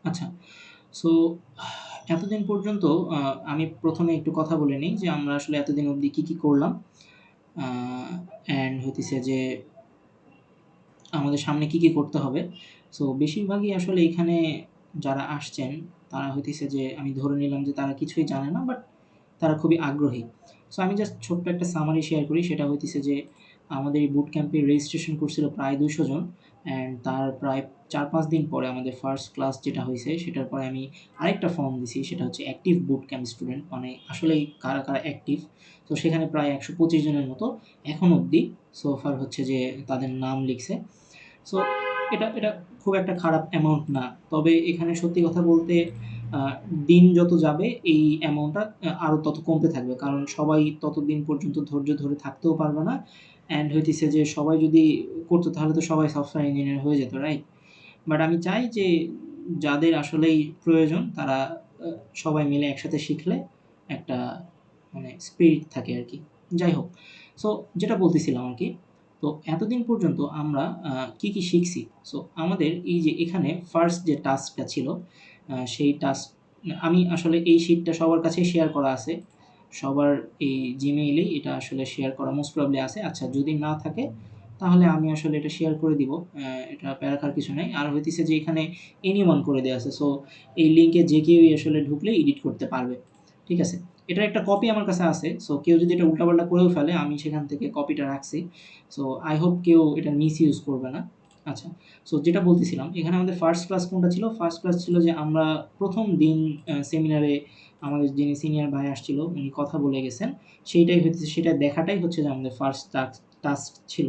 আচ্ছা। সো এতদিন পর্যন্ত আমি ১ম এ একটু কথা বলে নেই যে আমরা আসলে এতদিন অবধি কি করলাম। আ অ্যান্ড হইতেছে যে আমাদের সামনে কি করতে হবে। সো বেশিরভাগই আসলে এখানে যারা আসছেন তারা হইতেছে যে আমি ধরে নিলাম যে তারা কিছুই জানে না বাট তারা খুবই আগ্রহী। সো আমি জাস্ট ছোট্ট একটা সামারি শেয়ার করি। সেটা হইতেছে যে আমাদের এই বুট ক্যাম্পে রেজিস্ট্রেশন করছিল প্রায় ২০০ জন অ্যান্ড তার প্রায় ৪-৫ দিন পরে আমাদের ফার্স্ট ক্লাস যেটা হইছে সেটার পরে আমি আরেকটা ফর্ম দিছি। সেটা হচ্ছে অ্যাক্টিভ বুট ক্যাম্প স্টুডেন্ট মানে আসলেই কারা অ্যাক্টিভ। তো সেখানে প্রায় ১২৫ জনের মতো এখন অবধি সো ফার হচ্ছে যে তাদের নাম লিখছে। সো এটা খুব একটা খারাপ অ্যামাউন্ট না। তবে এখানে সত্যি কথা বলতে আ দিন যত যাবে এই অ্যামাউন্টটা আরো তত কমতে থাকবে। কারণ সবাই ততদিন পর্যন্ত ধৈর্য ধরে থাকতেও পারবে না। অ্যান্ড হইতেছে যে সবাই যদি করত তাহলে তো সবাই সফটওয়্যার ইঞ্জিনিয়ার হয়ে যেত, রাইট? বাট আমি চাই যে যাদের আসলেই প্রয়োজন তারা আ সবাই মিলে একসাথে শিখলে একটা মানে স্পিরিট থাকে আরকি। যাই হোক। সো যেটা বলতেছিলাম আরকি। তো এতদিন পর্যন্ত আমরা কি শিখছি? সো আমাদের এই যে এখানে ফার্স্ট যে টাস্কটা ছিল সেই টাস্ক আমি আসলে এই শিটটা সবার কাছেই শেয়ার করা আছে। সবার এই Gmail-এই এটা আসলে শেয়ার করা মোস্ট প্রবাবলি আছে। আচ্ছা যদি না থাকে তাহলে আমি আসলে এটা শেয়ার করে দিব। এটা প্যারা খাওয়ার কিছু নাই। আর হইতেছে যে এখানে anyone করে দেয়া আছে। সো এই লিঙ্কে যে কেউই আসলে ঢুকলে এডিট করতে পারবে। ঠিক আছে? এটার একটা কপি আমার কাছে আছে। সো কেউ যদি এটা উল্টাপাল্টা করেও ফেলে আমি সেখান থেকে কপিটা রাখছি। সো আই হোপ কেউ এটার মিসইউজ করবে না। আচ্ছা। সো যেটা বলতেছিলাম এখানে আমাদের ফার্স্ট ক্লাস কোনটা ছিল? ফার্স্ট ক্লাস ছিল যে আমরা ১ম দিন সেমিনারে আমাদের যিনি সিনিয়র ভাই আসছিল উনি কথা বলে গেছেন। সেটা দেখাটাই হচ্ছে যে আমাদের ফার্স্ট টাস্ক ছিল।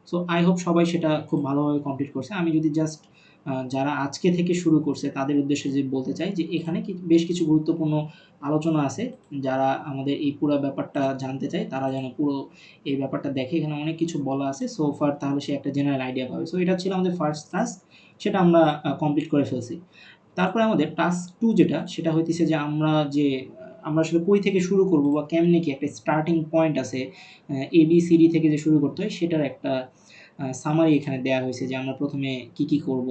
সো আই হোপ সবাই সেটা খুব ভালোভাবে কমপ্লিট করছে। আমি যদি জাস্ট যারা আজকে থেকে শুরু করছে তাদের উদ্দেশ্যে যে বলতে চাই যে এখানে বেশ কিছু গুরুত্বপূর্ণ আলোচনা আছে। যারা আমাদের এই পুরা ব্যাপারটা জানতে চায় তারা যেন পুরো এই ব্যাপারটা দেখে। এখানে অনেক কিছু বলা আছে। সো ফার তাহলে সে একটা জেনারেল আইডিয়া পাবে। সো এটা ছিল আমাদের ফার্স্ট টাস্ক। সেটা আমরা কমপ্লিট করে ফেলছি। তারপরে আমাদের টাস্ক 2 যেটা সেটা হইতেছে যে আমরা আসলে কই থেকে শুরু করব বা কেমনে কি একটা স্টার্টিং পয়েন্ট আছে। ABCD থেকে যে শুরু করতে হয় সেটার একটা সামারি এখানে দেয়া হইছে যে আমরা ১ম এ কি করব।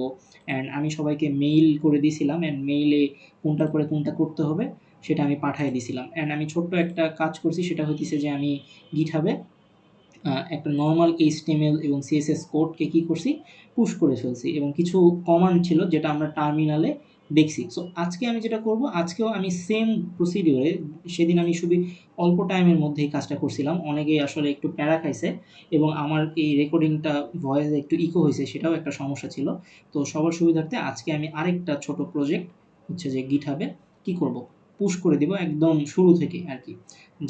অ্যান্ড আমি সবাইকে মেইল করে দিছিলাম অ্যান্ড মেইলে কোনটার পরে কোনটা করতে হবে সেটা আমি পাঠায় দিছিলাম। অ্যান্ড আমি ছোট্ট একটা কাজ করছি সেটা হইতেছে যে আমি GitHub এ একটা নরমাল HTML এবং CSS কোডকে কি করছি? পুশ করে ফেলছি এবং কিছু কমান্ড ছিল যেটা আমরা টার্মিনালে দেখছি। সো আজকে আমি যেটা করব, আজকেও আমি সেম প্রসিডিউর এ সেদিন আমি শুধু অল্প টাইমের মধ্যেই কাজটা করছিলাম। অনেকেই আসলে একটু প্যারা খাইছে এবং আমার এই রেকর্ডিংটা ভয়েসে একটু ইকো হইছে সেটাও একটা সমস্যা ছিল। তো সবার সুবিধার্থে আজকে আমি আরেকটা ছোট প্রজেক্ট হচ্ছে যে GitHub এ কি করব? পুশ করে দিব একদম শুরু থেকে আরকি।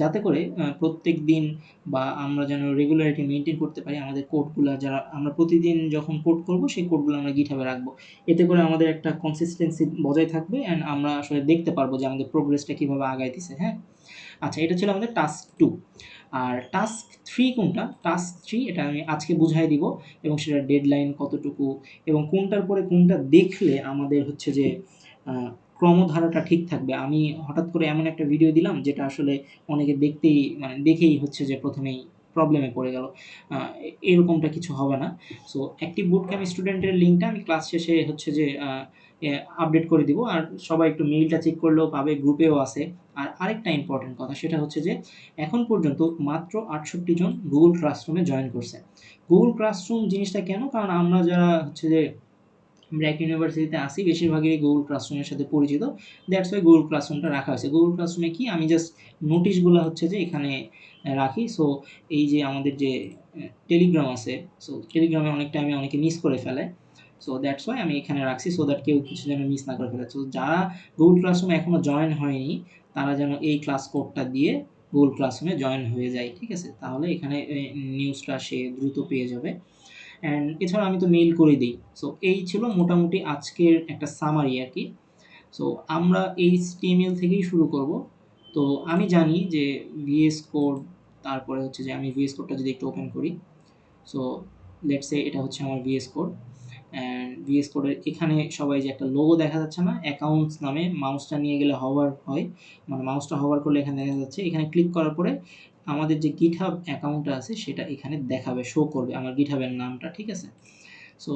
যাতে করে প্রত্যেকদিন বা আমরা যেন রেগুলারিটি মেইনটেইন করতে পারি। আমাদের কোডগুলা যারা আমরা প্রতিদিন যখন কোড করব, সেই কোডগুলো আমরা GitHub এ রাখবো। এতে করে আমাদের একটা কনসিস্টেন্সি বজায় থাকবে অ্যান্ড আমরা আসলে দেখতে পারবো যে আমাদের প্রোগ্রেসটা কিভাবে আগাইতেছে, হ্যাঁ? আচ্ছা এটা ছিল আমাদের টাস্ক 2 আর টাস্ক 3 কোনটা? টাস্ক 3 এটা আমি আজকে বুঝায় দিব এবং সেটার ডেডলাইন কতটুকু এবং কোনটার পরে কোনটা দেখলে আমাদের হচ্ছে যে আ ক্রমধারাটা ঠিক থাকবে। আমি হঠাৎ করে এমন একটা ভিডিও দিলাম যেটা আসলে অনেকে দেখেই হচ্ছে যে ১ম এই প্রবলেমে পড়ে গেল। আ এরকমটা কিছু হবে না। সো অ্যাক্টিভ বুটক্যাম্প স্টুডেন্টের লিঙ্কটা আমি ক্লাস শেষে হচ্ছে যে এ আপডেট করে দিব। আর সবাই একটু মেইলটা চেক করলেও পাবে, গ্রুপেও আছে। আর আরেকটা ইম্পোর্টেন্ট কথা সেটা হচ্ছে যে এখন পর্যন্ত মাত্র ৬৮ জন Google Classroom-এ জয়েন করছে। Google Classroom জিনিসটা কেন? কারণ আমরা যারা হচ্ছে যে আমরা এক ইউনিভার্সিটিতে আছি বেশিরভাগই Google Classroom এর সাথে পরিচিত। দ্যাটস ওয়াই Google Classroom টা রাখা হয়েছে। Google Classroom এ কি আমি জাস্ট নোটিশগুলা হচ্ছে যে এখানে রাখি। সো এই যে আমাদের যে Telegram আছে, সো Telegram এ অনেক টাইমে অনেকে মিস করে ফেলে। সো দ্যাটস ওয়াই আমি এখানে রাখছি সো দ্যাট কেউ কিছু যেন মিস না করে ফেলে। সো যারা Google Classroom এ এখনো জয়েন হয়নি তারা যেন এই ক্লাস কোডটা দিয়ে Google Classroom এ জয়েন হয়ে যায়। ঠিক আছে? তাহলে এখানে নিউজটা সে দ্রুত পেয়ে যাবে। অ্যান্ড এছাড়া আমি তো মেইল করে দেই। সো এই ছিল মোটামুটি আজকের একটা সামারি আরকি। সো আমরা HTML থেকেই শুরু করব। তো আমি জানি যে VS Code তারপরে হচ্ছে যে আমি VS Code টা যদি একটু ওপেন করি। সো লেটস সে এটা হচ্ছে আমার VS Code and VS Code এর এখানে সবাই যে একটা লোগো দেখা যাচ্ছে না? অ্যাকাউন্টস নামে মাউসটা নিয়ে গেলে hover হয়। মানে মাউসটা hover করলে এখানে দেখা যাচ্ছে। এখানে ক্লিক করার পরে আমাদের যে GitHub অ্যাকাউন্টটা আছে সেটা এখানে দেখাবে, শো করবে আমার GitHub এর নামটা। ঠিক আছে? সো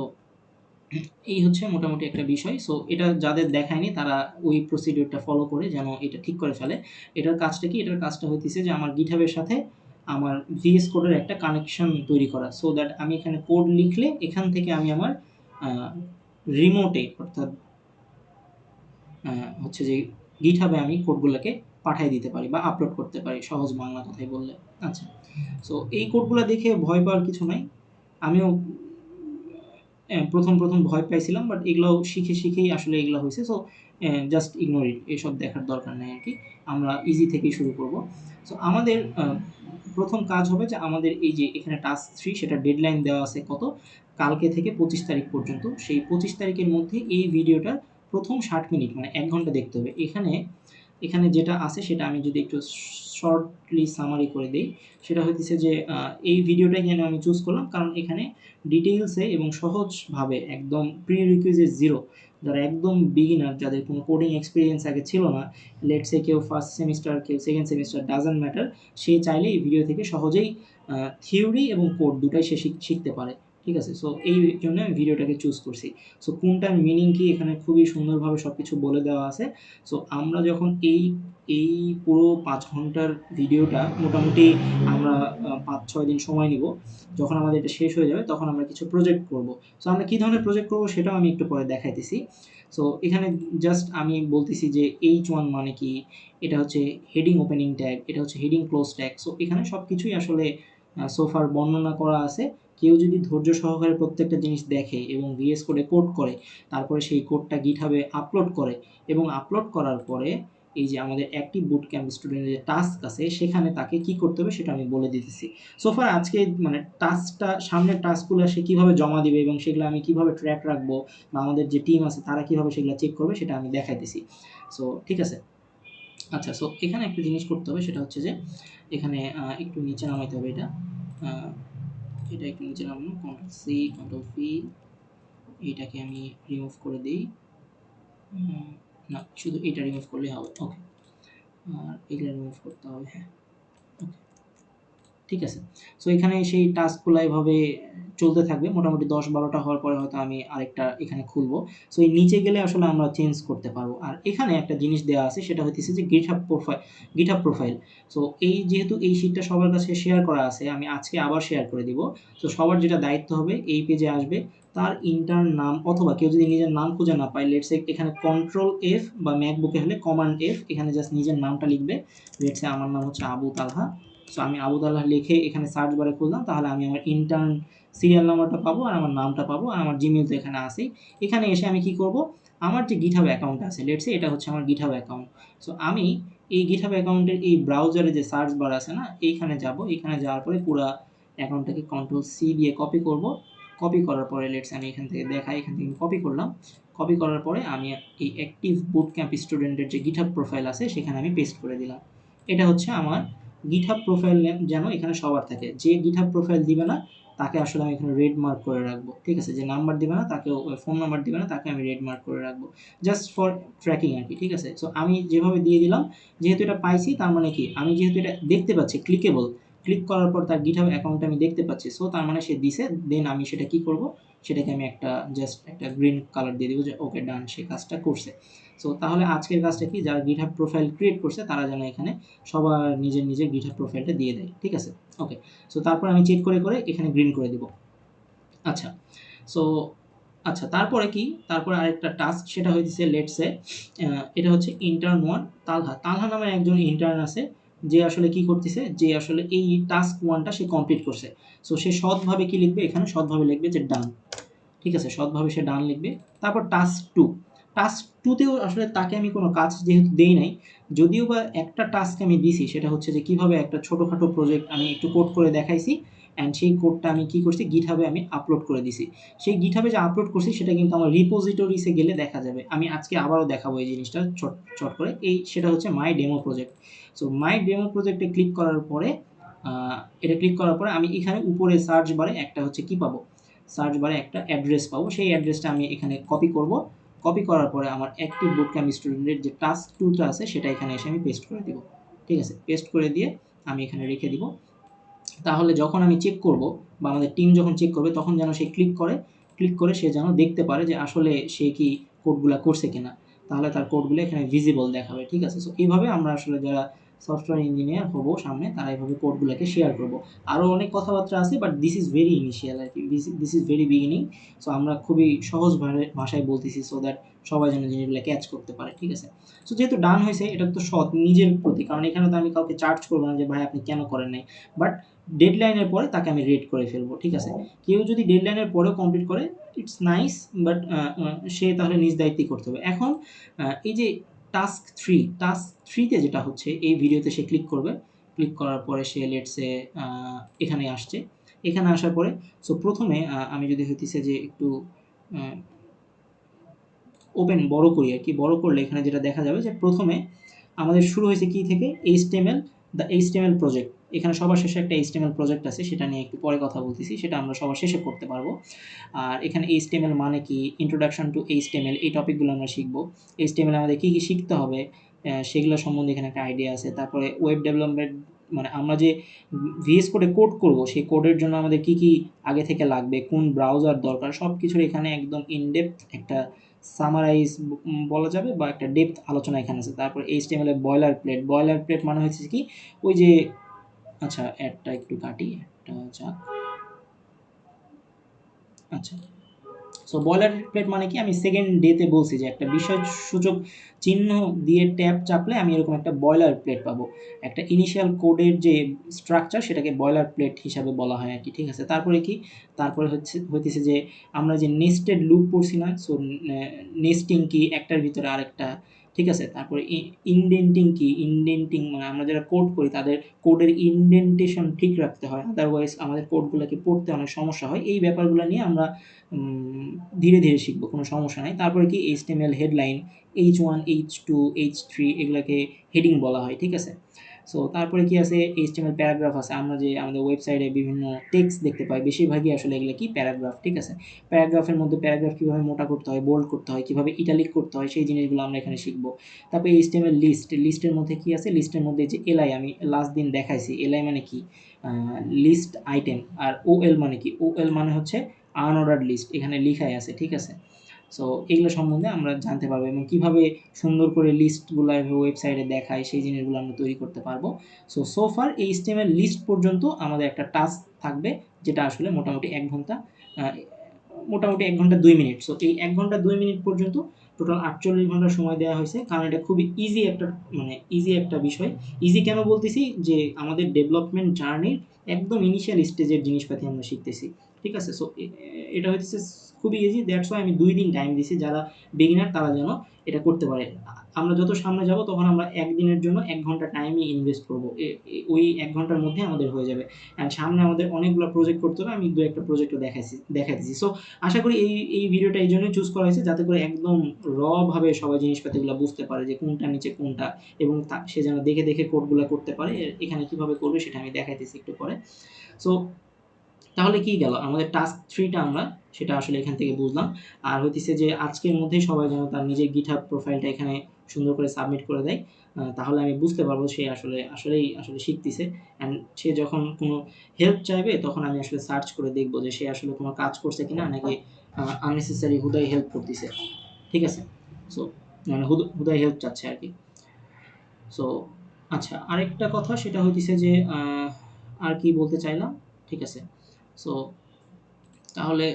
এই হচ্ছে মোটামুটি একটা বিষয়। সো এটা যাদের দেখায়নি তারা ওই প্রসিডিউরটা ফলো করে যেন এটা ঠিক করে ফেলে। এটার কাজটা কি? এটার কাজটা হইতেছে যে আমার GitHub এর সাথে আমার VS Code এর একটা কানেকশন তৈরি করা। সো দ্যাট আমি এখানে কোড লিখলে এখান থেকে আমি আমার আ রিমোটে অর্থাৎ হচ্ছে যে GitHub এ আমি কোডগুলোকে পাঠায় দিতে পারি বা আপলোড করতে পারি সহজ বাংলা কথায় বললে। আচ্ছা। সো এই কোডগুলা দেখে ভয় পাওয়ার কিছু নাই। আমিও ১ম ভয় পাইছিলাম বাট এগুলাও শিখেই আসলে এগুলা হইছে। So just ignore it. এসব দেখার দরকার নাই আরকি। আমরা ইজি থেকেই শুরু করব। সো আমাদের ১ম কাজ হবে যে আমাদের এই যে এখানে টাস্ক 3 সেটার ডেডলাইন দেওয়া আছে কত? কালকে থেকে ২৫ তারিখ পর্যন্ত। সেই ২৫ তারিখের মধ্যে এই ভিডিওটার ১ম ৬০ মিনিট মানে ১ ঘন্টা দেখতে হবে। এখানে যেটা আছে সেটা আমি যদি একটু শর্টলি সামারি করে দেই, সেটা হইতেছে যে এই ভিডিওটাই কেন আমি চুজ করলাম কারণ এখানে ডিটেইলসে এবং সহজভাবে একদম প্রিরিকুইজিট 0 যারা একদম বিগিনার যাদের কোনো কোডিং এক্সপেরিয়েন্স আগে ছিল না, লেটস সে কেউ ফার্স্ট সেমিস্টার কেউ সেকেন্ড সেমিস্টার ডাজন্ট ম্যাটার, সে চাইলে এই ভিডিও থেকে সহজেই থিওরি এবং কোড দুটাই সে শিখতে পারে। ঠিক আছে? সো এই জন্য আমি ভিডিওটাকে চুজ করছি। সো কোনটার মিনিং কি এখানে খুবই সুন্দরভাবে সবকিছু বলে দেওয়া আছে। সো আমরা যখন এই পুরো ৫ ঘন্টার ভিডিওটা মোটামুটি আমরা ৫-৬ দিন সময় নিব। যখন আমাদের এটা শেষ হয়ে যাবে তখন আমরা কিছু প্রজেক্ট করব। সো আমরা কি ধরনের প্রজেক্ট করব সেটাও আমি একটু পরে দেখাইতেছি। সো এখানে জাস্ট আমি বলতেছি যে H1 মানে কি? এটা হচ্ছে হেডিং ওপেনিং ট্যাগ, এটা হচ্ছে হেডিং ক্লোজ ট্যাগ। সো এখানে সবকিছুই আসলে সো ফার বর্ণনা করা আছে। কেউ যদি ধৈর্য সহকারে প্রত্যেকটা জিনিস দেখে এবং VS Code এ কোড করে, তারপরে সেই কোডটা GitHub এ আপলোড করে এবং আপলোড করার পরে এই যে আমাদের অ্যাক্টিভ বুটক্যাম্প স্টুডেন্টের যে টাস্ক আছে সেখানে তাকে কি করতে হবে সেটা আমি বলে দিতেছি। সো ফার আজকে মানে টাস্কটা সামনের টাস্কগুলো সে কিভাবে জমা দিবে এবং সেগুলো আমি কিভাবে ট্র্যাক রাখবো বা আমাদের যে টিম আছে তারা কিভাবে সেগুলো চেক করবে সেটা আমি দেখাইতেছি। সো ঠিক আছে? আচ্ছা, সো এখানে একটা জিনিস করতে হবে সেটা হচ্ছে যে এখানে একটু নিচে নামাইতে হবে এটা। আ এটা একটু নিচে নামানো, কন্ট্রোল সি, কন্ট্রোল ভি, এইটাকে আমি রিমুভ করে দেই। না, শুধু এটা রিমুভ করলেই হবে। ওকে। আর এগুলো রিমুভ করতে হবে। হ্যাঁ, ওকে। ঠিক আছে। সো এখানে সেই টাস্কগুলা এভাবে চলতে থাকবে। মোটামুটি ১০-১২ টা হওয়ার পরে হয়তো আমি আরেকটা এখানে খুলবো। সো এই নিচে গেলে আসলে আমরা চেঞ্জ করতে পারবো। আর এখানে একটা জিনিস দেয়া আছে সেটা হইতেছে যে GitHub প্রোফাইল। সো এই যেহেতু এই শিটটা সবার কাছে শেয়ার করা আছে, আমি আজকে আবার শেয়ার করে দিব। সো সবার যেটা দায়িত্ব হবে এই পেজে আসবে তার ইন্টার্ন নাম অথবা কেউ যদি নিজের নাম খুঁজে না পায়, লেটস সে এখানে কন্ট্রোল F বা ম্যাকবুকে হলে কমান্ড F, এখানে জাস্ট নিজের নামটা লিখবে। লেটস সে আমার নাম হচ্ছে আবু তালহা। সো আমি আবু তালহা লিখে এখানে সার্চ বারে খুললাম, তাহলে আমি আমার ইন্টার্ন সিরিয়াল নাম্বারটা পাবো আর আমার নামটা পাবো আর আমার জিমেইল তো এখানে আছেই। এখানে এসে আমি কি করব? আমার যে GitHub অ্যাকাউন্ট আছে, লেটস সে এটা হচ্ছে আমার GitHub অ্যাকাউন্ট। সো আমি এই GitHub অ্যাকাউন্টের এই ব্রাউজারে যে সার্চ বার আছে না, এইখানে যাব। এখানে যাওয়ার পরে পুরা অ্যাকাউন্টটাকে কন্ট্রোল সি দিয়ে কপি করব। কপি করার পরে লেটস আমি এখান থেকে দেখাই, এখান থেকে কপি করলাম। কপি করার পরে আমি এই অ্যাক্টিভ বুটক্যাম্প স্টুডেন্টের যে GitHub প্রোফাইল আছে সেখানে আমি পেস্ট করে দিলাম। এটা হচ্ছে আমার GitHub প্রোফাইল নেম যেন এখানে সবার থাকে। যে GitHub প্রোফাইল দিবে না তাকে আসলে আমি এখানে রেড মার্ক করে রাখবো। ঠিক আছে? যে নাম্বার দিবে না তাকেও ফোন নাম্বার দিবে না তাকে আমি রেড মার্ক করে রাখবো। জাস্ট ফর ট্র্যাকিং আরকি। ঠিক আছে? সো আমি যেভাবে দিয়ে দিলাম, যেহেতু এটা পাইছি তার মানে কি? আমি যেহেতু এটা দেখতে পাচ্ছি ক্লিকেবল, ক্লিক করার পর তার GitHub অ্যাকাউন্টটা আমি দেখতে পাচ্ছি। সো তার মানে সে দিছে। দেন আমি সেটা কি করব? সেটাকে আমি জাস্ট একটা গ্রিন কালার দিয়ে দিব যে ওকে ডান, সে কাজটা করছে। সো তাহলে আজকের কাজটা কি? যারা GitHub প্রোফাইল ক্রিয়েট করছে তারা যেন এখানে সবার নিজের GitHub প্রোফাইলটা দিয়ে দেয়। ঠিক আছে? ওকে। সো তারপর আমি চেক করে এখানে গ্রিন করে দিব। আচ্ছা। সো আচ্ছা, তারপরে কি? তারপরে আরেকটা টাস্ক সেটা হইতেছে লেটস সে এটা হচ্ছে ইন্টার্ন 1 তালহা। তালহা নামের একজন ইন্টার্ন আছে যে আসলে কি করতেছে? যে আসলে এই টাস্ক 1 টা সে কমপ্লিট করছে। সো সে সৎভাবে কি লিখবে? এখানে সৎভাবে লিখবে যে ডান। ঠিক আছে? সৎভাবে সে ডান লিখবে। তারপর টাস্ক 2। টাস্ক 2 তেও আসলে তাকে আমি কোনো কাজ যেহেতু দেই নাই, যদিও বা একটা টাস্ক আমি দিছি সেটা হচ্ছে যে কিভাবে একটা ছোটখাটো প্রজেক্ট আমি একটু কোড করে দেখাইছি অ্যান্ড সেই কোডটা আমি কি করছি GitHub এ আমি আপলোড করে দিছি। সেই GitHub এ যে আপলোড করছি সেটা কিন্তু আমার রিপোজিটরিজ এ গেলে দেখা যাবে। আমি আজকে আবারও দেখাবো এই জিনিসটা চট করে। সেটা হচ্ছে my demo project. So my demo project এ ক্লিক করার পরে আ এটা ক্লিক করার পরে আমি এখানে উপরে সার্চ বারে একটা হচ্ছে কি পাবো? সার্চ বারে একটা অ্যাড্রেস পাবো। সেই অ্যাড্রেসটা আমি এখানে কপি করব। কপি করার পরে আমার অ্যাক্টিভ বুটক্যাম্প স্টুডেন্টের যে টাস্ক 2 টা আছে সেটা এখানে এসে আমি পেস্ট করে দিব। ঠিক আছে? পেস্ট করে দিয়ে আমি এখানে রেখে দিব। তাহলে যখন আমি চেক করব বা আমাদের টিম যখন চেক করবে তখন যেন সে ক্লিক করে ক্লিক করে সে যেন দেখতে পারে যে আসলে সে কি কোডগুলা করছে কিনা, তাহলে তার কোডগুলো এখানে ভিজিবল দেখাবে, ঠিক আছে। সো এইভাবে আমরা আসলে যারা সফটওয়্যার ইঞ্জিনিয়ার হবো সামনে তারা এইভাবে কোডগুলোকে শেয়ার করবো। আরও অনেক কথাবার্তা আছে, but this is very initial আর কি, this is very beginning. So আমরা খুবই সহজ ভাষায় বলতেছি সো দ্যাট সবাই যেন জিনিসগুলো ক্যাচ করতে পারে, ঠিক আছে। সো যেহেতু ডান হয়েছে, এটা তো সৎ নিজের প্রতি, কারণ এখানে তো আমি কাউকে চার্জ করবো না যে ভাই আপনি কেন করেন নাই, বাট ডেডলাইনের পরে তাকে আমি রেট করে ফেলবো, ঠিক আছে। কেউ যদি ডেডলাইনের পরেও কমপ্লিট করে, ইটস নাইস, বাট সে তাহলে নিজ দায়িত্বই করতে হবে। এখন এই যে টাস্ক থ্রিতে যেটা হচ্ছে, এই ভিডিওতে সে ক্লিক করবে, ক্লিক করার পরে সে লেটসে এখানে আসছে, এখানে আসার পরে সো প্রথমে আমি যদি হইতেছে যে একটু ওপেন বড় করি আর কি, বড় করলে এখানে যেটা দেখা যাবে যে প্রথমে আমাদের শুরু হয়েছে কি থেকে, এইচটিএমএল, দ্য এইচটিএমএল প্রজেক্ট। এখানে সবার শেষে একটা এইচটিএমএল প্রজেক্ট আছে, সেটা নিয়ে একটু পরে কথা বলতেছি, সেটা আমরা সবার শেষে করতে পারবো। আর এখানে এইচটিএমএল মানে কি, ইন্ট্রোডাকশন টু এইচটিএমএল, এই টপিকগুলো আমরা শিখবো। এইচটিএমএল আমাদের কী কী শিখতে হবে সেগুলো সম্বন্ধে এখানে একটা আইডিয়া আছে। তারপরে ওয়েব ডেভেলপমেন্ট, মানে আমরা যে ভিএস কোডে কোড করব, সেই কোডের জন্য আমাদের কী কী আগে থেকে লাগবে, কোন ব্রাউজার দরকার, সব কিছুর এখানে একদম ইনডেপথ একটা সামারাইজ বলা যাবে, বা একটা ডেপথ আলোচনা এখানে আছে। তারপর এইচটিএমএল এর বয়লার প্লেট মানে হচ্ছে কি, ওই যে, আচ্ছা অ্যাডটা একটু কাটি, একটা যাক, আচ্ছা। সো বয়লার প্লেট মানে কি, আমি সেকেন্ড ডেতে বলছি যে একটা বিষয় সূচক চিহ্ন দিয়ে ট্যাব চাপলে আমি এরকম একটা বয়লার প্লেট পাবো। একটা ইনিশিয়াল কোডের যে স্ট্রাকচার, সেটাকে বয়লার প্লেট হিসাবে বলা হয় আর কি, ঠিক আছে। তারপরে কি, তারপরে হইতেছে যে আমরা যে নেস্টেড লুপ পড়ছি না, সো নেস্টিং কি, একটার ভিতরে আরেকটা, ঠিক আছে। তারপরে ইনডেন্টিং কি, ইনডেন্টিং মানে আমরা যারা কোড করি তাদের কোডের ইনডেন্টেশন ঠিক রাখতে হয়, আদারওয়াইজ আমাদের কোডগুলোকে পড়তে অনেক সমস্যা হয়। এই ব্যাপারগুলো নিয়ে আমরা ধীরে ধীরে শিখবো, কোনো সমস্যা নাই। তারপরে কি, HTML headline, H1, H2, H3 এগুলাকে হেডিং বলা হয়, ঠিক আছে। সো তারপরে কি আছে, এইচটিএমএল প্যারাগ্রাফ আছে। আমরা যে আমাদের ওয়েবসাইটে বিভিন্ন টেক্সট দেখতে পাই, বেশিরভাগই আসলে এগুলো কি প্যারাগ্রাফ, ঠিক আছে। প্যারাগ্রাফের মধ্যে প্যারাগ্রাফ কীভাবে মোটা করতে হয়, বোল্ড করতে হয়, কীভাবে ইটালিক করতে হয়, সেই জিনিসগুলো আমরা এখানে শিখবো। তারপরে এইচটিএমএল লিস্টের মধ্যে কি আছে, লিস্টের মধ্যে যে এলআই আমি লাস্ট দিন দেখাইছি, এলআই মানে কি, লিস্ট আইটেম। আর ওএল মানে কি, ওএল মানে হচ্ছে আনঅর্ডার্ড লিস্ট, এখানে লিখাই আছে, ঠিক আছে। সো এগুলো সম্বন্ধে আমরা জানতে পারবো, এবং কীভাবে সুন্দর করে লিস্টগুলো ওয়েবসাইটে দেখায় সেই জিনিসগুলো আমরা তৈরি করতে পারবো। সোফার এই এইচটিএমএল লিস্ট পর্যন্ত আমাদের একটা টাস্ক থাকবে, যেটা আসলে মোটামুটি 1 ঘন্টা, মোটামুটি 1 ঘন্টা 2 মিনিট। সো এই 1 ঘন্টা 2 মিনিট পর্যন্ত টোটাল 48 ঘন্টা সময় দেওয়া হয়েছে, কারণ এটা খুবই ইজি একটা, মানে ইজি একটা বিষয়। ইজি কেন বলতেছি, যে আমাদের ডেভেলপমেন্ট জার্নির একদম ইনিশিয়াল স্টেজের জিনিসপাতি আমরা শিখতেছি, ঠিক আছে। সো এটা হচ্ছে খুবই ইজি, দ্যাটস ওয়াই আমি 2 দিন টাইম দিছি, যারা বিগিনার তারা যেন এটা করতে পারে। আমরা যত সামনে যাব তখন আমরা 1 দিনের জন্য 1 ঘন্টা টাইমই ইনভেস্ট করব, ওই 1 ঘন্টার মধ্যে আমাদের হয়ে যাবে। অ্যান্ড সামনে আমাদের অনেকগুলো প্রজেক্ট করতে হবে, আমি 2-1টা প্রজেক্টও দেখাইতেছি। সো আশা করি এই ভিডিওটা এই জন্যই চুজ করা হয়েছে, যাতে করে একদম ভাবে সবাই জিনিসপাতিগুলো বুঝতে পারে যে কোনটা নিচে কোনটা, এবং সে যেন দেখে দেখে কোডগুলো করতে পারে। এখানে কিভাবে করবে সেটা আমি দেখাইতেছি একটু পরে। সো তাহলে কি গেল, আমাদের টাস্ক 3 টা আমরা সেটা আসলে এখান থেকে বুঝলাম। আর হইতেছে যে আজকের মধ্যেই সবাই যেন তার নিজের GitHub প্রোফাইলটা এখানে সুন্দর করে সাবমিট করে দেয়। তাহলে আমি বুঝতে পারবো সে আসলে শিখতেছে। অ্যান্ড সে যখন কোনো হেল্প চাইবে, তখন আমি আসলে সার্চ করে দেখব যে সে আসলে কোনো কাজ করছে কিনা, নাকি আননেসেসারি হুদাই হেল্প করতেছে, ঠিক আছে। সো মানে হুদাই হেল্প চাচ্ছে আরকি। সো আচ্ছা, আরেকটা কথা সেটা হইতেছে যে আর কি বলতে চাইলাম, ঠিক আছে। সো তাহলে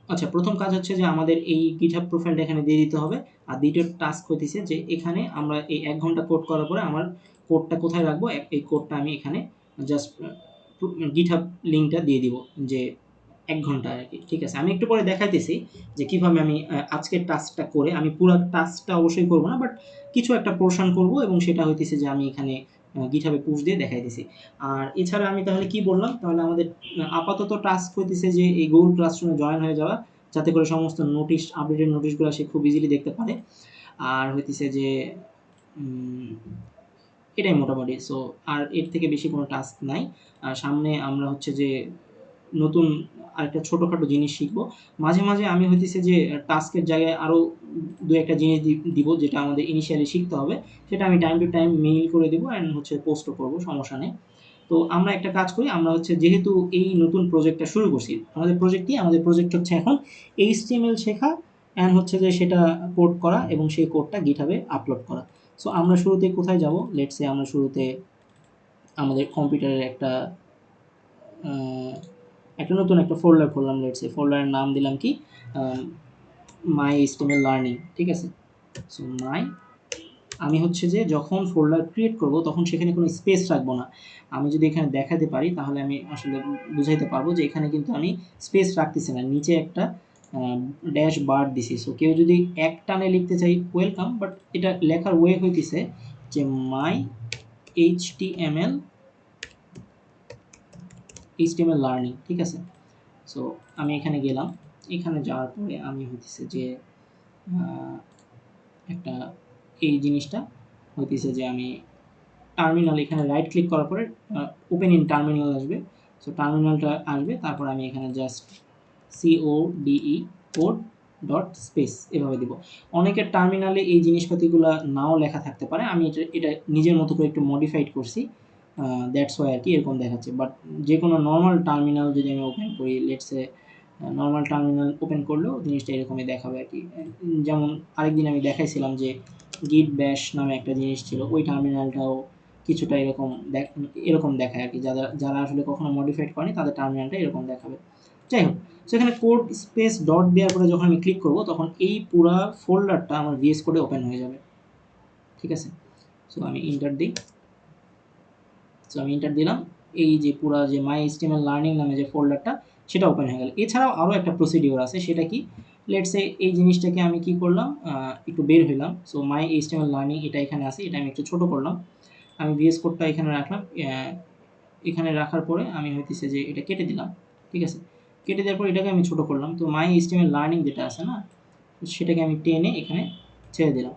আচ্ছা, ১ম কাজ হচ্ছে যে আমাদের এই GitHub প্রোফাইলটা এখানে দিয়ে দিতে হবে। আর ২য় টাস্ক হইতেছে যে এখানে আমরা এই ১ ঘন্টা কোড করার পরে আমার কোডটা কোথায় রাখবো, এই কোডটা আমি এখানে জাস্ট GitHub লিঙ্কটা দিয়ে দিব, যে ১ ঘন্টা আরকি, ঠিক আছে। আমি একটু পরে দেখাইতেছি যে কিভাবে আমি আজকের টাস্কটা করে, আমি পুরা টাস্কটা অবশ্যই করব না, বাট কিছু একটা পোরশন করব, এবং সেটা হইতেছে যে আমি এখানে GitHub এ পুশ দিয়ে দেখাইতেছি। আর এছাড়া আমি তাহলে কি বললাম, তাহলে আমাদের আপাতত টাস্ক হইতেছে যে এই Google Classroom-এ জয়েন হয়ে যাওয়া, যাতে করে সমস্ত আপডেটেড নোটিশগুলো সে খুব ইজিলি দেখতে পারে। আর হইতেছে যে উম এটাই মোটামুটি। সো আর এর থেকে বেশি কোনো টাস্ক নাই। আর সামনে আমরা হচ্ছে যে নতুন আরেকটা ছোটখাটো জিনিস শিখব। মাঝে, মাঝে আমি হইতেছে যে টাস্কের জায়গায় আরো ২-১ টা জিনিস দিব, যেটা আমাদের ইনিশিয়ালি শিখতে হবে। সেটা আমি টাইম টু টাইম মেইল করে দিব, অ্যান্ড হচ্ছে পোস্টও করব, সমস্যা নেই। তো তো আমরা একটা কাজ করি, আমরা হচ্ছে যেহেতু এই নতুন প্রজেক্টটা শুরু করছি, আমাদের প্রজেক্ট হচ্ছে এখন HTML শেখা অ্যান্ড হচ্ছে যে সেটা কোড করা এবং সেই কোডটা গিটহাবে আপলোড করা। সো আমরা শুরুতে কোথায় যাব? লেটস সে আমরা শুরুতে আমাদের কম্পিউটারের একটা নতুন একটা ফোল্ডার খুললাম। লেটস সে ফোল্ডারের নাম দিলাম কি, মাই HTML লার্নিং, ঠিক আছে। সো আমি হচ্ছে যে যখন ফোল্ডার ক্রিয়েট করব তখন সেখানে কোনো স্পেস রাখবো না। আমি যদি এখানে দেখাতে পারি তাহলে আমি আসলে বুঝাইতে পারবো যে এখানে কিন্তু আমি স্পেস রাখতেছি না, নিচে একটা ড্যাশ বার দিছি। সো কেউ যদি এক টানে লিখতে চাই ওয়েলকাম, বাট এটা লেখার ওয়ে হইতেছে যে মাই HTML লার্নিং, ঠিক আছে। সো আমি এখানে গেলাম, এখানে যাওয়ার পরে আমি হইতেছে যে একটা এই জিনিসটা হইতেছে যে আমি টার্মিনাল, এখানে রাইট ক্লিক করার পরে ওপেন ইন টার্মিনাল আসবে। সো টার্মিনালটা আসবে, তারপর আমি এখানে just CODE code dot space এভাবে দিব। অনেকের টার্মিনালে এই জিনিসপাতিগুলো নাও লেখা থাকতে পারে, আমি এটা নিজের মতো করে একটু মডিফাইড করছি, দ্যাটস ওয়াই আর কি এরকম দেখাচ্ছে। বাট যে কোনো নর্মাল টার্মিনাল যদি আমি ওপেন করি, লেটসে নর্মাল টার্মিনাল ওপেন করলেও জিনিসটা এরকমই দেখাবে আর কি। যেমন আরেকদিন আমি দেখাইছিলাম যে গিট ব্যাশ নামে একটা জিনিস ছিল, ওই টার্মিনালটাও কিছুটা এরকম দেখায় আর কি। যারা যারা আসলে কখনো মডিফাইড করেনি তাদের টার্মিনালটা এরকম দেখাবে। যাই হোক, সেখানে কোড স্পেস ডট দেওয়ার পরে যখন আমি ক্লিক করব তখন এই পুরা ফোল্ডারটা আমার VS কোডে ওপেন হয়ে যাবে, ঠিক আছে। সো আমি ইন্টার দিই। সো আমি ইন্টার দিলাম, এই যে পুরা যে মাই HTML লার্নিং নামে যে ফোল্ডারটা সেটা ওপেন হয়ে গেল। এছাড়াও আরও একটা প্রসিডিওর আছে, সেটা কি, লেটসে এই জিনিসটাকে আমি কি করলাম, একটু বের হইলাম। সো মাই HTML লার্নিং এটা এখানে আছে, এটা আমি একটু ছোট করলাম। আমি VS কোডটা এখানে রাখলাম, এখানে রাখার পরে আমি হইতেছে যে এটা কেটে দিলাম, ঠিক আছে। কেটে দেওয়ার পর এটাকে আমি ছোট করলাম। তো মাই HTML লার্নিং যেটা আছে না, সেটাকে আমি টেনে এখানে ছেড়ে দিলাম।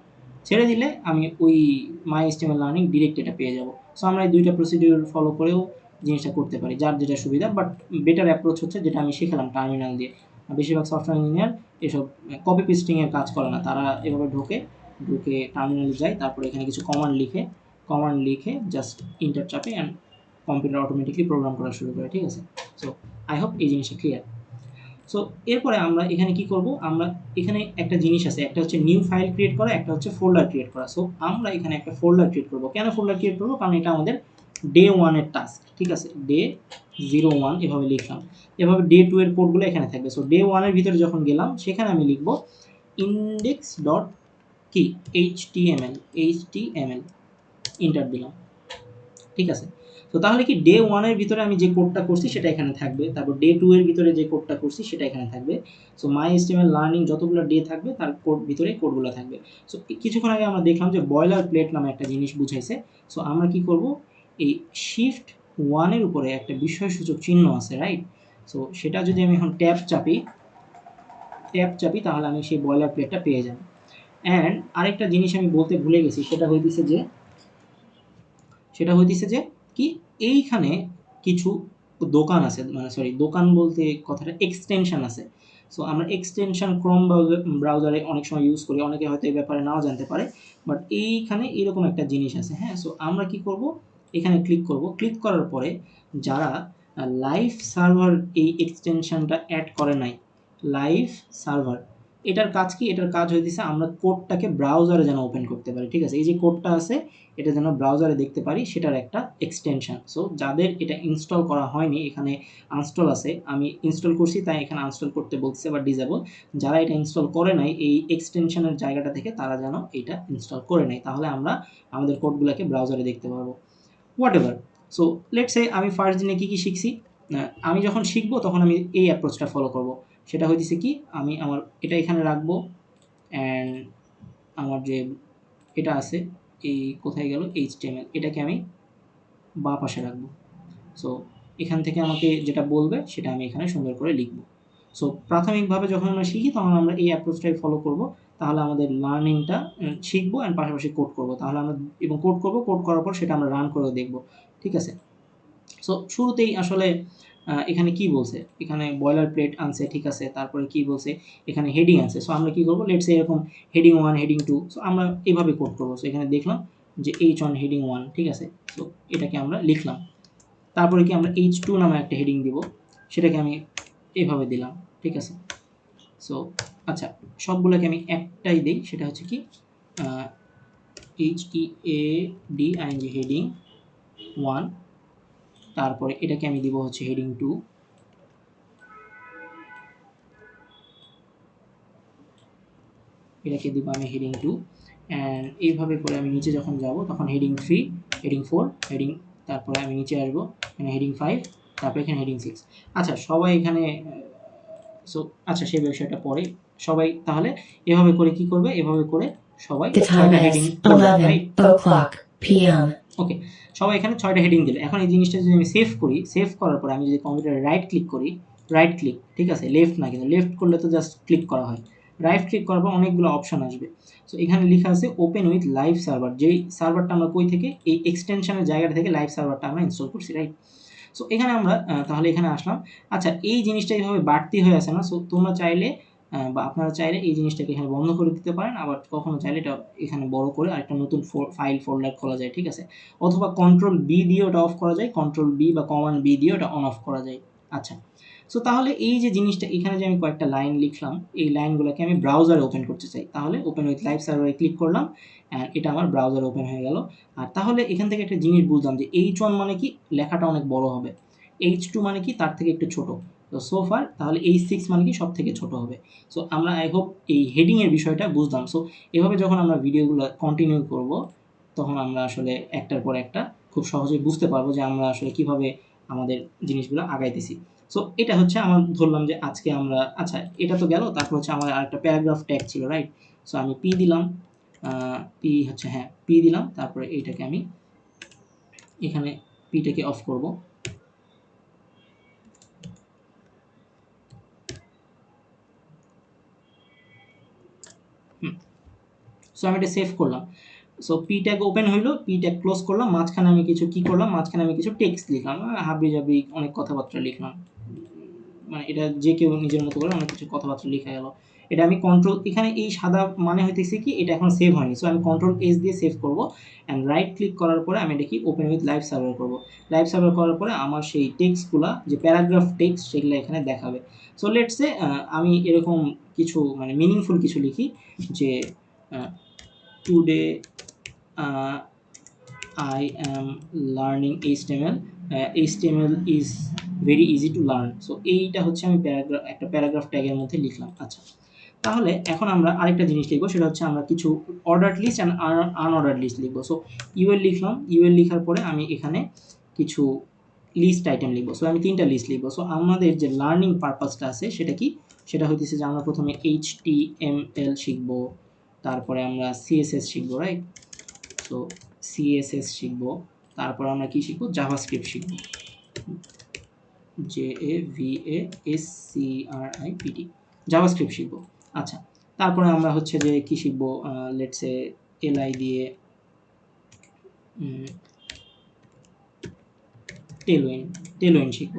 ছেড়ে দিলে আমি ওই মাই HTML লার্নিং ডিরেক্ট এটা পেয়ে যাব। সো আমরা এই দুইটা প্রসিডিউর ফলো করেও জিনিসটা করতে পারি, যার যেটা সুবিধা। বাট বেটার অ্যাপ্রোচ হচ্ছে যেটা আমি শিখালাম টার্মিনাল দিয়ে। বেশিরভাগ সফটওয়্যার ইঞ্জিনিয়ার এসব কপি পেস্টিংয়ের কাজ করে না, তারা এভাবে ঢুকে টার্মিনালে যায়, তারপরে এখানে কিছু কমান্ড লিখে জাস্ট ইন্টার চাপে অ্যান্ড কম্পিউটার অটোমেটিকলি প্রোগ্রাম করা শুরু করে, ঠিক আছে। সো আই হোপ এই জিনিসটা ক্লিয়ার। সো এরপরে আমরা এখানে কি করব, আমরা এখানে একটা জিনিস আছে, একটা হচ্ছে নিউ ফাইল ক্রিয়েট করা, একটা হচ্ছে ফোল্ডার ক্রিয়েট করা। সো আমরা এখানে একটা ফোল্ডার ক্রিয়েট করব। কেন ফোল্ডার ক্রিয়েট করব? কারণ এটা আমাদের ডে 1 এর টাস্ক, ঠিক আছে। ডে 01 এভাবে লিখলাম, এভাবে ডে 2 এর কোডগুলো এখানে থাকবে। সো ডে 1 এর ভিতরে যখন গেলাম সেখানে আমি লিখব ইন্ডেক্স ডট কি HTML ইন্টার দিলাম, ঠিক আছে। তো তাহলে কি ডে 1 এর ভিতরে আমি যে কোডটা করছি সেটা এখানে থাকবে, তারপর ডে 2 এর ভিতরে যে কোডটা করছি সেটা এখানে থাকবে। সো মাই HTML লার্নিং যতগুলো ডে থাকবে তার ভিতরে কোডগুলো থাকবে। সো কিছুক্ষণ আগে আমরা দেখলাম যে বয়লার প্লেট নামে একটা জিনিস বুঝাইছে। সো আমরা কি করব, এই শিফট 1 এর উপরে একটা বিস্ময়সূচক চিহ্ন আছে, রাইট। সো সেটা যদি আমি এখন ট্যাব চাপি তাহলে আমি সেই বয়লার প্লেটটা পেয়ে যাব। অ্যান্ড আরেকটা জিনিস আমি বলতে ভুলে গেছি, সেটা হইতেছে যে কি, এইখানে কিছু দোকান আছে, মানে সরি দোকান বলতে কথাটা এক্সটেনশন আছে। সো আমরা এক্সটেনশন ক্রোম ব্রাউজারে অনেক সময় ইউজ করি, অনেকে হয়তো এই ব্যাপারে নাও জানতে পারে, বাট এইখানে এরকম একটা জিনিস আছে, হ্যাঁ। সো আমরা কি করব, এখানে ক্লিক করার পরে যারা লাইভ সার্ভার এই এক্সটেনশনটা অ্যাড করে নাই, লাইভ সার্ভার, এটার কাজ কি, এটার কাজ হইতেছে আমরা কোডটাকে ব্রাউজারে যেন ওপেন করতে পারি, ঠিক আছে। এই যে কোডটা আছে এটা যেন ব্রাউজারে দেখতে পারি, সেটার একটা এক্সটেনশন। সো যাদের এটা ইনস্টল করা হয়নি, এখানে আনস্টল আছে, আমি ইনস্টল করছি তাই এখানে আনস্টল করতে বলছে বা ডিসেবল। যারা এটা ইনস্টল করে নাই এই এক্সটেনশনের জায়গাটা থেকে তারা যেন এটা ইনস্টল করে নেয়, তাহলে আমরা আমাদের কোডগুলোকে ব্রাউজারে দেখতে পারবো। What ever. So let's say আমি ফার্স্ট দিনে কী কী শিখছি, আমি যখন শিখবো তখন আমি এই অ্যাপ্রোচটা ফলো করব। সেটা হইতেছে কি, আমি আমার এটা এখানে রাখবো অ্যান্ড আমার যে এটা আছে, এই কোথায় গেল HTML, এটাকে আমি বাঁ পাশে রাখবো। সো এখান থেকে আমাকে যেটা বলবে সেটা আমি এখানে সুন্দর করে লিখব। সো প্রাথমিকভাবে যখন আমরা শিখি তখন আমরা এই অ্যাপ্রোচটাই ফলো করব, তাহলে আমাদের লার্নিংটা শিখবো অ্যান্ড পাশাপাশি কোড করব, তাহলে আমরা এবং কোড করার পর সেটা আমরা রান করেও দেখব, ঠিক আছে। সো শুরুতেই আসলে এখানে কি বলছে, এখানে বয়লার প্লেট আনছে, ঠিক আছে। তারপরে কি বলছে, এখানে হেডিং আছে। সো আমরা কি করবো, লেটস এরকম হেডিং 1 হেডিং 2, সো আমরা এভাবে কোড করবো। সো এখানে দেখলাম যে H1 হেডিং 1, ঠিক আছে। সো এটাকে আমরা লিখলাম। তারপরে কি আমরা H2 নামে একটা হেডিং দিব, সেটাকে আমি এভাবে দিলাম, ঠিক আছে। সো আচ্ছা, সবগুলোকে আমি একটাই দিই, সেটা হচ্ছে কি HEADING হেডিং 1, তারপরে এটাকে আমি দিব হচ্ছে হেডিং 2, এটাকে দিব আমি হেডিং 2, অ্যান্ড এইভাবে করে আমি নিচে যখন যাব তখন হেডিং 3, হেডিং 4, হেডিং, তারপরে আমি নিচে আসবো এখানে হেডিং 5, তারপরে এখানে হেডিং 6। আচ্ছা সবাই এখানে সো আচ্ছা সেই বিষয়টা পরে, সবাই তাহলে এভাবে করে কি করবে, এভাবে করে সবাই The time 6টা হেডিং is করবে, রাইট? 11 p.m. ওকে, সবাই এখানে 6টা হেডিং দিল। এখন এই জিনিসটা যদি আমি সেভ করি, সেভ করার পরে আমি যদি কম্পিউটারে রাইট ক্লিক করি, রাইট ক্লিক, ঠিক আছে, লেফট না, কিন্তু লেফট করলে তো জাস্ট ক্লিক করা হয়, রাইট ক্লিক করার পর অনেকগুলো অপশন আসবে। সো এখানে লেখা আছে ওপেন উইথ লাইভ সার্ভার, যেই সার্ভারটা আমরা কই থেকে, এই এক্সটেনশনের জায়গাটা থেকে লাইভ সার্ভারটা আমরা ইনস্টল করছি, রাইট? সো এখানে আমরা তাহলে এখানে আসলাম। আচ্ছা এই জিনিসটা এইভাবে বাড়তি হয়ে আছে না, সো তোমরা চাইলে বা আপনারা চাইলে এই জিনিসটাকে এখানে বন্ধ করে দিতে পারেন, আবার কখনো চাইলে এটা এখানে বড় করে আরেকটা নতুন ফাইল ফোল্ডার খোলা যায়, ঠিক আছে, অথবা কন্ট্রোল বি দিয়ে ওটা অফ করা যায়, কন্ট্রোল বি বা কমান্ড বি দিয়ে ওটা অন অফ করা যায়। আচ্ছা, সো তাহলে এই যে জিনিসটা এখানে যে আমি কয়েকটা লাইন লিখলাম, এই লাইনগুলোকে আমি ব্রাউজারে ওপেন করতে চাই, তাহলে ওপেন উইথ লাইভ সার্ভারে ক্লিক করলাম, অ্যান্ড এটা আমার ব্রাউজারে ওপেন হয়ে গেল। আর তাহলে এখান থেকে একটা জিনিস বুঝলাম যে H1 মানে কি, লেখাটা অনেক বড় হবে, H2 মানে কি তার থেকে একটু ছোট, তো সোফার তাহলে H6 মানে কি সব থেকে ছোট হবে। সো আমরা আই হোপ এই হেডিং এর বিষয়টা বুঝলাম। সো এভাবে যখন আমরা ভিডিওগুলো কন্টিনিউ করব, তখন আমরা আসলে একটার পর একটা খুব সহজেই বুঝতে পারবো যে আমরা আসলে কিভাবে আমাদের জিনিসগুলো আগাইতেছি। সো এটা হচ্ছে আমার ধরলাম যে আজকে আমরা, আচ্ছা এটা তো গেল, তারপর হচ্ছে আমার আরেকটা প্যারাগ্রাফ ট্যাগ ছিল, রাইট? সো আমি পি দিলাম, পি হচ্ছে, হ্যাঁ পি দিলাম, তারপরে এইটাকে আমি এখানে পিটাকে অফ করব। সো আমি এটা সেভ করলাম। সো পি ট্যাগ ওপেন হইলো, পি ট্যাগ ক্লোজ করলাম, মাঝখানে আমি কিছু কি করলাম, মাঝখানে আমি কিছু টেক্সট লিখলাম, হাবি জাবি অনেক কথাবার্তা লিখলাম, মানে এটা যে কেউ নিজের মতো করে অনেক কিছু কথাবার্তা লিখা গেল। এটা আমি কন্ট্রোল, এখানে এই সাদা মানে হইতেছে কি এটা এখন সেভ হয়নি, সো আমি কন্ট্রোল এস দিয়ে সেভ করব, অ্যান্ড রাইট ক্লিক করার পরে আমি এটা কি ওপেন উইথ লাইভ সার্ভার করব। লাইভ সার্ভার করার পরে আমার সেই টেক্সটগুলা, যে প্যারাগ্রাফ টেক্সট, সেগুলো এখানে দেখাবে। সো লেটস সে আমি এরকম কিছু মানে মিনিংফুল কিছু লিখি, যে today I am learning HTML. HTML is very easy to learn. So এইটা হচ্ছে আমি একটা প্যারাগ্রাফ ট্যাগের মধ্যে লিখলাম। আচ্ছা, তাহলে এখন আমরা আরেকটা জিনিস লিখবো, সেটা হচ্ছে আমরা কিছু ordered list and unordered list লিখবো। সো ইউএল লিখলাম, ইউএল লিখার পরে আমি এখানে কিছু লিস্ট আইটেম লিখবো। সো আমি 3টা লিস্ট লিখবো। সো আমাদের যে লার্নিং পারপাসটা আছে সেটা কি, সেটা হইতেছে যে আমরা প্রথমে HTML শিখবো, তারপরে আমরা CSS শিখবো, রাইট? সো CSS শিখব, তারপর আমরা কি শিখব, জাভাস্ক্রিপ্ট শিখব, JAVASCRIPT, জাভাস্ক্রিপ্ট শিখব। আচ্ছা, তারপরে আমরা হচ্ছে যে কি শিখব, লেটস সে এলআই দিয়ে টেলওয়েন শিখব।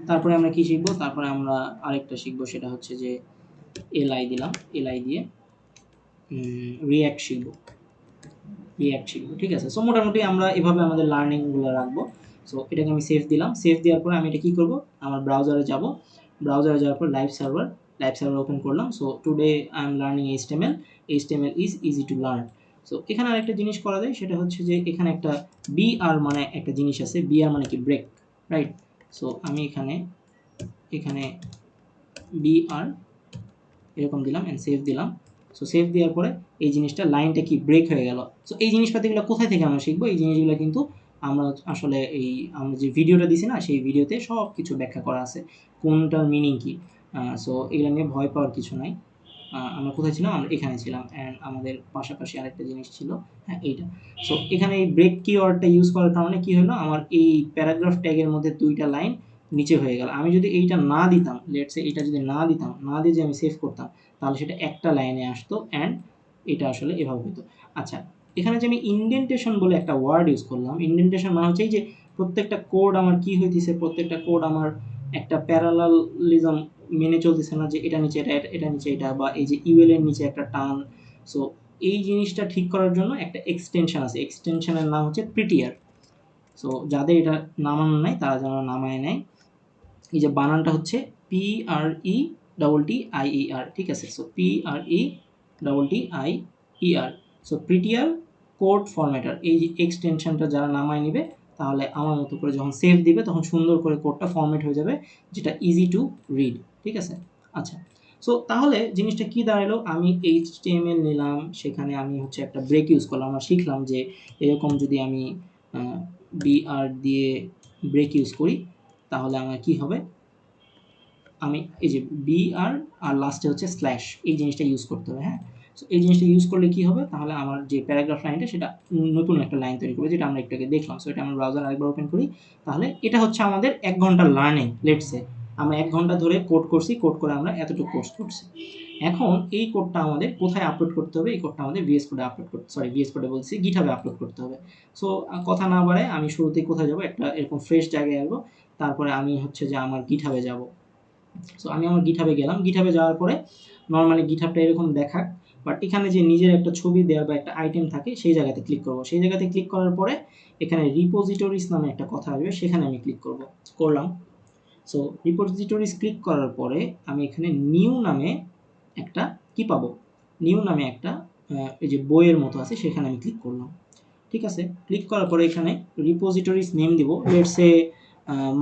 তারপরে আমরা কি শিখব, তারপরে আমরা আরেকটা শিখব, সেটা হচ্ছে যে এলআই দিলাম, এলআই দিয়ে রিঅ্যাক্ট শিখব, ঠিক আছে। সো মোটামুটি আমরা এভাবে আমাদের লার্নিংগুলো রাখবো। সো এটাকে আমি সেভ দিলাম, সেভ দেওয়ার পরে আমি এটা কী করবো, আমার ব্রাউজারে যাব, ব্রাউজারে যাওয়ার পর লাইভ সার্ভার ওপেন করলাম। So today I am learning HTML is easy to learn. So এখানে আরেকটা জিনিস করা যায়, সেটা হচ্ছে যে এখানে একটা বিআর মানে একটা জিনিস আছে, বিআর মানে কি ব্রেক, রাইট? সো আমি এখানে বিআর এরকম দিলাম অ্যান্ড সেভ দিলাম। সো সেভ দেওয়ার পরে এই জিনিসটা, লাইনটা কি ব্রেক হয়ে গেল। সো এই জিনিসপাতিগুলো কোথায় থেকে আমরা শিখবো, এই জিনিসগুলো কিন্তু আমরা আসলে আমরা যে ভিডিওটা দিছি না, সেই ভিডিওতে সব কিছু ব্যাখ্যা করা আছে, কোনটার মিনিং কি। সো এগুলো নিয়ে ভয় পাওয়ার কিছু নাই। আমরা কোথায় ছিলাম, আমরা এখানে ছিলাম, অ্যান্ড আমাদের পাশাপাশি আরেকটা জিনিস ছিল, হ্যাঁ এইটা। সো এখানে এই ব্রেক কিওয়ার্ডটা ইউজ করার কারণে কি হলো, আমার এই প্যারাগ্রাফ ট্যাগের মধ্যে 2টা লাইন নিচে হয়ে গেল। আমি যদি এইটা না দিতাম, লেটস সে এটা যদি না দিতাম, না দিয়ে যে আমি সেভ করতাম, তাহলে সেটা একটা লাইনে আসতো, অ্যান্ড এটা আসলে এভাবে হতো। আচ্ছা, এখানে যে আমি ইনডেন্টেশন বলে একটা ওয়ার্ড ইউজ করলাম, ইনডেন্টেশন মানে হচ্ছে এই যে প্রত্যেকটা কোড আমার কি হইতেছে, প্রত্যেকটা কোড আমার একটা প্যারালালিজম মেনে চলতেছে না, যে এটা নিচে এটা, এটা নিচে এটা, বা এই যে ইউএল এর নিচে একটা টান। সো এই জিনিসটা ঠিক করার জন্য একটা এক্সটেনশন আছে, এক্সটেনশনের নাম হচ্ছে প্রিটিয়ার। সো যাদের এটা নামানো নাই তারা যেন নামায় নেয়। এই যে বানানটা হচ্ছে PRETTIER, ঠিক আছে? So PRETTIER। So Prettier code formatter, এই যে এক্সটেনশনটা যারা নামায় নিবে তাহলে আমার মতো করে যখন সেভ দিবে তখন সুন্দর করে কোডটা ফরম্যাট হয়ে যাবে, যেটা ইজি টু রিড, ঠিক আছে? আচ্ছা, সো তাহলে জিনিসটা কি দাঁড়ালো, আমি HTML নিলাম, সেখানে আমি হচ্ছে একটা ব্রেক ইউজ করলাম, আমরা শিখলাম যে এরকম যদি আমি BR দিয়ে ব্রেক ইউজ করি তাহলে আমার কি হবে, আমি এই যে BR আর লাস্টে হচ্ছে স্ল্যাশ, এই জিনিসটা ইউজ করতে হবে, হ্যাঁ? সো এই জিনিসটা ইউজ করলে কি হবে, তাহলে আমার যে প্যারাগ্রাফ লাইনটা সেটা নতুন একটা লাইন তৈরি করবে, যেটা আমরা একটু আগে দেখলাম। সো এটা আমরা ব্রাউজার আরেকবার ওপেন করি, তাহলে এটা হচ্ছে আমাদের 1 ঘন্টার লার্নিং। লেটস সে আমরা 1 ঘন্টা ধরে কোড করছি, কোড করে আমরা এতটুকু কোর্স করছি। এখন এই কোডটা আমাদের কোথায় আপলোড করতে হবে? এই কোডটা আমাদের VS কোডে আপলোড করতে, সরি VS কোডে বলছি, গিটহাবে আপলোড করতে হবে। সো কথা না বাড়ায় আমি শুরুতেই কোথায় যাব, একটা এরকম ফ্রেশ জায়গায় আসবো, তারপরে আমি হচ্ছে যে আমার গিটহাবে যাব। সো আমি আমার গিটহাবে গেলাম, গিটহাবে যাওয়ার পরে নর্মালি গিটহাবটা এরকম দেখাক, বাট এখানে যে নিজের একটা ছবি দেওয়া বা একটা আইটেম থাকে সেই জায়গাতে ক্লিক করব। সেই জায়গাতে ক্লিক করার পরে এখানে রিপোজিটরিজ নামে একটা কথা আসবে, সেখানে আমি ক্লিক করলাম। সো রিপোজিটরিজ ক্লিক করার পরে আমি এখানে নিউ নামে একটা কি পাবো, নিউ নামে একটা এই যে বইয়ের মতো আছে, সেখানে আমি ক্লিক করলাম, ঠিক আছে? ক্লিক করার পরে এখানে রিপোজিটরিজ নেম দিব, let's say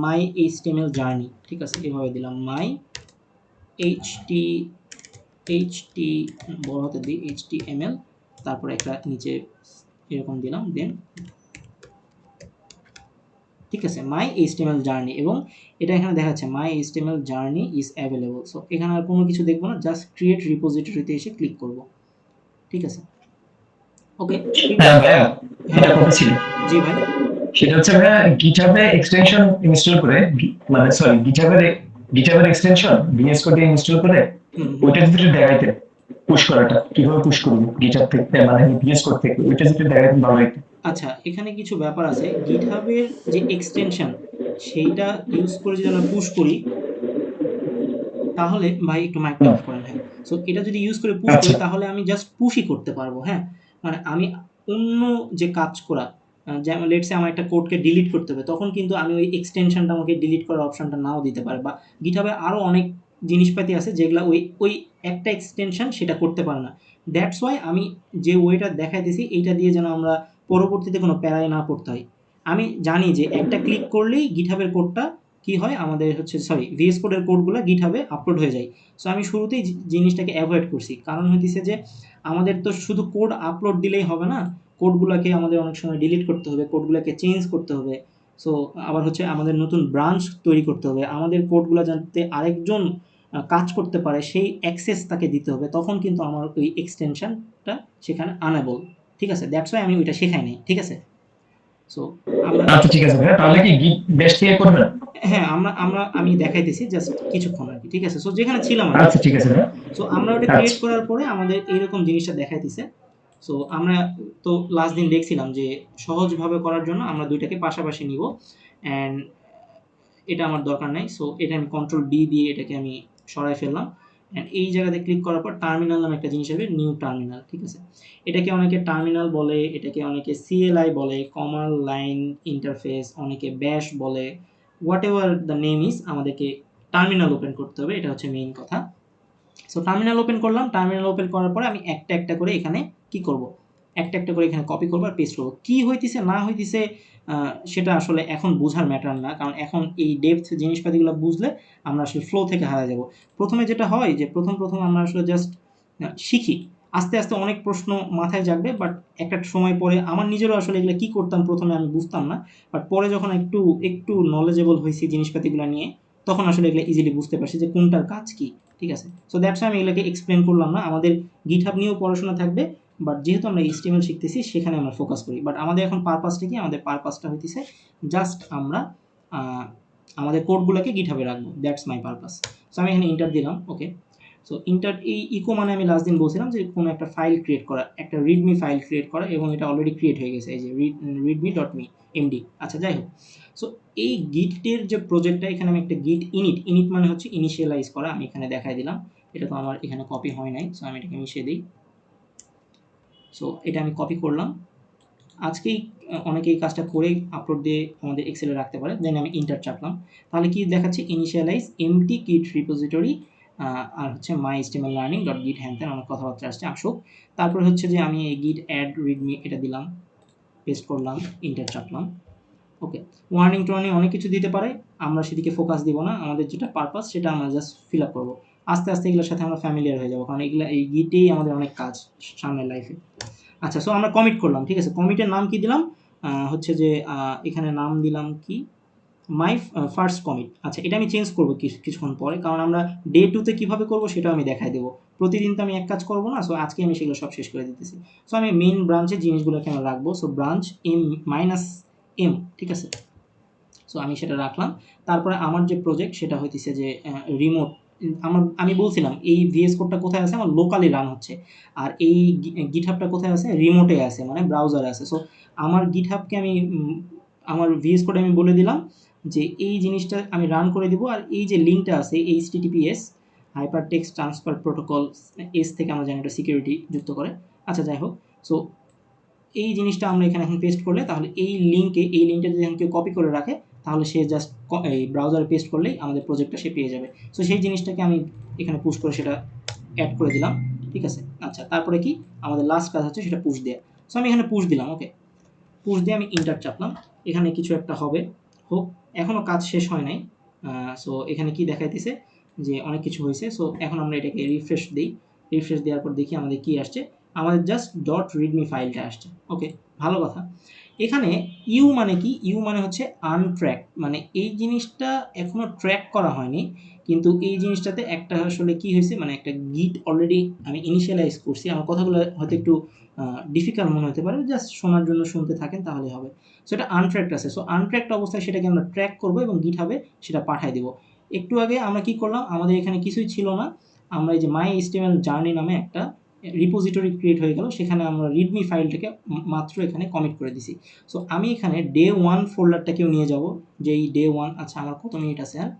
my HTML journey, ঠিক আছে? এভাবে দিলাম মাই এইচটি বড় হাতে দিই HTML, তারপরে একটা নিচে এরকম দিলাম, দেন ঠিক আছে মাই HTML জার্নি, এবং এটা এখানে দেখাচ্ছে মাই HTML journey is available. So এখানে আর কোনো কিছু দেখবো না, জাস্ট ক্রিয়েট রিপোজিটরিতে এসে ক্লিক করব, ঠিক আছে? ওকে। হ্যাঁ ভাইয়া, হ্যাঁ এটা কথা ছিল। জি ভাই। সেটা হচ্ছে ভাইয়া গিটহাবে এক্সটেনশন ইনস্টল করে মানে সরি গিটহাবের এক্সটেনশন ভিএস কোড ইনস্টল করে হুম হুম। ওইটা যদি দেখাইতে পুশ করাটা কিভাবে পুশ করবো গিটহাব থেকে মানে ভিএস কোড থেকে ওইটা যদি দেখাইতে ভালো হইতো। আচ্ছা, এখানে কিছু ব্যাপার আছে। গিটহাবের যে এক্সটেনশন সেইটা ইউজ করে যদি আমরা পুশ করি, তাহলে ভাই একটু মাইকটা হুম, অফ করেন, হ্যাঁ। সো এটা যদি ইউজ করে পুশ আচ্ছা করি তাহলে আমি জাস্ট পুশই করতে পারবো, হ্যাঁ। মানে আমি অন্য যে কাজ করা, যেমন লেটস সে আমার একটা কোডকে ডিলিট করতে হবে, তখন কিন্তু আমি ওই এক্সটেনশনটা আমাকে ডিলিট করার অপশনটা নাও দিতে পারে, বা গিটহাবে আরও অনেক জিনিসপাতি আছে যেগুলো ওই একটা এক্সটেনশন সেটা করতে পারে না। দ্যাটস ওয়াই আমি যে ওয়েটা দেখাইতেছি এইটা দিয়ে যেন আমরা পরবর্তীতে কোনো প্যারায় না পড়তে হয়। আমি জানি যে একটা ক্লিক করলেই গিটহাবের কোডটা কি হয়, আমাদের হচ্ছে সরি VS কোডের কোডগুলো গিটহাবে আপলোড হয়ে যায়। সো আমি শুরুতেই জিনিসটাকে অ্যাভয়েড করছি, কারণ হইতেছে যে আমাদের তো শুধু কোড আপলোড দিলেই হবে না, কোডগুলোকে আমাদের অনেক সময় ডিলিট করতে হবে, কোডগুলোকে চেঞ্জ করতে হবে। সো আবার হচ্ছে আমাদের নতুন ব্রাঞ্চ তৈরি করতে হবে, আমাদের কোডগুলো যাতে আরেকজন কাজ করতে পারে সেই অ্যাক্সেস তাকে দিতে হবে, তখন কিন্তু আমার ওই এক্সটেনশনটা সেখানে আনেবল, ঠিক আছে? দ্যাটস ওয়াই আমি ওইটা শেখাই নাই, ঠিক আছে? সো আমরা আচ্ছা ঠিক আছে ভাইয়া, তাহলে কি গিট বেস্ট থেকে করবেন? হ্যাঁ, আমি দেখাইতেছি জাস্ট কিছুক্ষণ আরকি। ঠিক আছে? সো যেখানে ছিলাম আরকি। আচ্ছা ঠিক আছে ভাইয়া। সো আমরা ওটা ক্রিয়েট আচ্ছা করার পরে আমাদের এইরকম জিনিসটা দেখাইতেছে। সো আমরা তো লাস্ট দিন দেখছিলাম যে সহজভাবে করার জন্য আমরা ২ টাকে পাশাপাশি নিবো। অ্যান্ড এটা আমার দরকার নাই। সো এটা আমি কন্ট্রোল ডি দিয়ে এটাকে আমি সরায় ফেললাম। অ্যান্ড এই জায়গাতে ক্লিক করার পর টার্মিনাল নামে একটা জিনিস আসবে, নিউ টার্মিনাল। ঠিক আছে? এটাকে অনেকে টার্মিনাল বলে, এটাকে অনেকে CLI বলে, কমান্ড লাইন ইন্টারফেস, অনেকে ব্যাশ বলে। হোয়াটএভার দ্য নেম ইজ, আমাদেরকে টার্মিনাল ওপেন করতে হবে। এটা হচ্ছে মেইন কথা। সো টার্মিনাল ওপেন করলাম। টার্মিনাল ওপেন করার পরে আমি একটা, একটা করে এখানে কি করব? একটা, একটা করে এখানে কপি করব আর পেস্ট করব। কি হইতিছে না হইতিছে সেটা আসলে এখন বোঝার ম্যাটার না। কারণ এখন এই ডেপথ জিনিসপাতিগুলো বুঝলে আমরা আসলে ফ্লো থেকে হারায় যাব। ১ম এ যেটা হয় যে ১ম আমরা আসলে জাস্ট শিখি। আস্তে, আস্তে অনেক প্রশ্ন মাথায় জাগবে, বাট একটা সময় পরে আমার নিজেরও আসলে এগুলা কি করতাম ১ম এ আমি বুঝতাম না। বাট পরে যখন একটু knowledgeable হইছি জিনিসপাতিগুলা নিয়ে, তখন আসলে এগুলা ইজিলি বুঝতে পারছি যে কোনটার কাজ কি। ঠিক আছে? সো দ্যাটস ওয়াই আমি এগুলাকে এক্সপ্লেইন করলাম না। আমাদের GitHub নিয়েও পড়াশোনা থাকবে। বাট যেহেতু আমরা HTML শিখতেছি সেখানে আমরা ফোকাস করি। বাট আমাদের এখন পারপাসটা কি? আমাদের পারপাসটা হইতেছে জাস্ট আমরা আ আমাদের কোডগুলাকে GitHub এ রাখবো। That's my purpose. সো আমি এখানে এন্টার দিলাম। ওকে। সো ইন্টার এই ইকো মানে আমি লাস্ট দিন বলছিলাম যে কোনো একটা ফাইল ক্রিয়েট করা, একটা রিডমি ফাইল ক্রিয়েট করা, এবং এটা অলরেডি ক্রিয়েট হয়ে গেছে। এই যে readme.me এমডি। আচ্ছা যাই হোক। সো এই গিটের যে প্রজেক্টটা, এখানে আমি একটা গিট ইনিট মানে হচ্ছে ইনিশিয়ালাইজ করা, আমি এখানে দেখাই দিলাম। এটা তো আমার এখানে কপি হয় নাই। সো আমি এটাকে মিশিয়ে দিই। সো এটা আমি কপি করলাম। আজকেই অনেকে এই কাজটা করে আপলোড দিয়ে আমাদের এক্সেলে রাখতে পারে। দেন আমি ইন্টার চাপলাম, তাহলে কি দেখাচ্ছে, ইনিশিয়ালাইজ এমটি গিট রিপোজিটরি আর হচ্ছে মাই এইচটিএমএল লার্নিং ডট গিট হ্যান ত্যান অনেক কথাবার্তা আসছে আসুক। তারপরে হচ্ছে যে আমি এই গিট অ্যাড রিডমি এটা দিলাম, পেস্ট করলাম, ইন্টার চাপলাম। ওকে, ওয়ার্নিং টোয়ার্নিং অনেক কিছু দিতে পারে, আমরা সেদিকে ফোকাস দিব না, আমাদের যেটা পারপাস সেটা আমরা জাস্ট ফিল আপ করবো। আস্তে আস্তে এগুলোর সাথে আমরা ফ্যামিলিয়ার হয়ে যাবো, কারণ এগুলো এই গিটেই আমাদের অনেক কাজ সামনের লাইফে। আচ্ছা, সো আমরা কমিট করলাম, ঠিক আছে। কমিটের নাম কি দিলাম, হচ্ছে যে এখানে নাম দিলাম কি, মাই ফার্স্ট কমিট। আচ্ছা, এটা আমি চেঞ্জ করবো কিছুক্ষণ পরে, কারণ আমরা ডে 2-তে কীভাবে করবো সেটাও আমি দেখাই দেবো। প্রতিদিন তো আমি এক কাজ করবো না, সো আজকে আমি সেগুলো সব শেষ করে দিতেছি। সো আমি মেইন ব্রাঞ্চের জিনিসগুলোকে আমি রাখবো, সো ব্রাঞ্চ M-M, ঠিক আছে। সো আমি সেটা রাখলাম। তারপরে আমার যে প্রজেক্ট সেটা হইতেছে যে রিমোট। আমি বলছিলাম এই ভিএস কোডটা কোথায় আছে, আমার লোকালি রান হচ্ছে, আর এই গিটহাবটা কোথায় আছে, রিমোটে আছে, মানে ব্রাউজারে আছে। সো আমার গিটহাবকে আমি আমার ভিএস কোডে আমি বলে দিলাম যে এই জিনিসটা আমি রান করে দিব, আর এই যে লিঙ্কটা আছে HTTPS hyper text transfer protocol S থেকে আমরা জানি এটা সিকিউরিটি যুক্ত করে। আচ্ছা, যাই হোক, সো এই জিনিসটা আমরা এখানে এখন পেস্ট করলে, তাহলে এই লিঙ্কটা যদি কেউ কপি করে রাখে, তাহলে সে জাস্ট এই ব্রাউজারে পেস্ট করলেই আমাদের প্রজেক্টটা সে পেয়ে যাবে। সো সেই জিনিসটাকে আমি এখানে পুশ করে সেটা অ্যাড করে দিলাম, ঠিক আছে। আচ্ছা, তারপরে কি আমাদের লাস্ট কাজ হচ্ছে সেটা পুশ দেওয়া। সো আমি এখানে পুশ দিলাম, ওকে, পুশ দিয়ে আমি ইন্টার চাপলাম, এখানে কিছু একটা হবে, হোক। এখনও কাজ শেষ হয় নাই। সো এখানে কি দেখাইতেছে যে অনেক কিছু হয়েছে। সো এখন আমরা এটাকে রিফ্রেশ দিই, রিফ্রেশ দেওয়ার পর দেখি আমাদের কি আসছে, আমাদের জাস্ট ডট রিডমি ফাইলটা আসছে। ওকে, ভালো কথা। এখানে ইউ মানে কি, ইউ মানে হচ্ছে আনট্র্যাক, মানে এই জিনিসটা এখনো ট্র্যাক করা হয়নি, কিন্তু এই জিনিসটাতে একটা আসলে কি হয়েছে, মানে একটা গিট অলরেডি আমি ইনিশিয়ালাইজ করছি। আমার কথাগুলো হয়তো একটু ডিফিকাল্ট মনে হতে পারে, জাস্ট শোনার জন্য শুনতে থাকেন তাহলে হবে। সো এটা আনট্র্যাকড আছে, সো আনট্র্যাকড অবস্থায় সেটাকে আমরা ট্র্যাক করবো এবং গিটহাবে সেটা পাঠিয়ে দেবো। একটু আগে আমরা কি করলাম, আমাদের এখানে কিছুই ছিল না, আমরা এই যে মাই এইচটিএমএল জার্নি নামে একটা রিপোজিটরি ক্রিয়েট হয়ে গেল, সেখানে আমরা রিডমি ফাইলটাকে মাত্র এখানে কমিট করে দিছি। সো আমি এখানে ডে 1 ফোল্ডারটাকেও নিয়ে যাব, যেই ডে 1, আচ্ছা আমার কত মিনিট আছে আর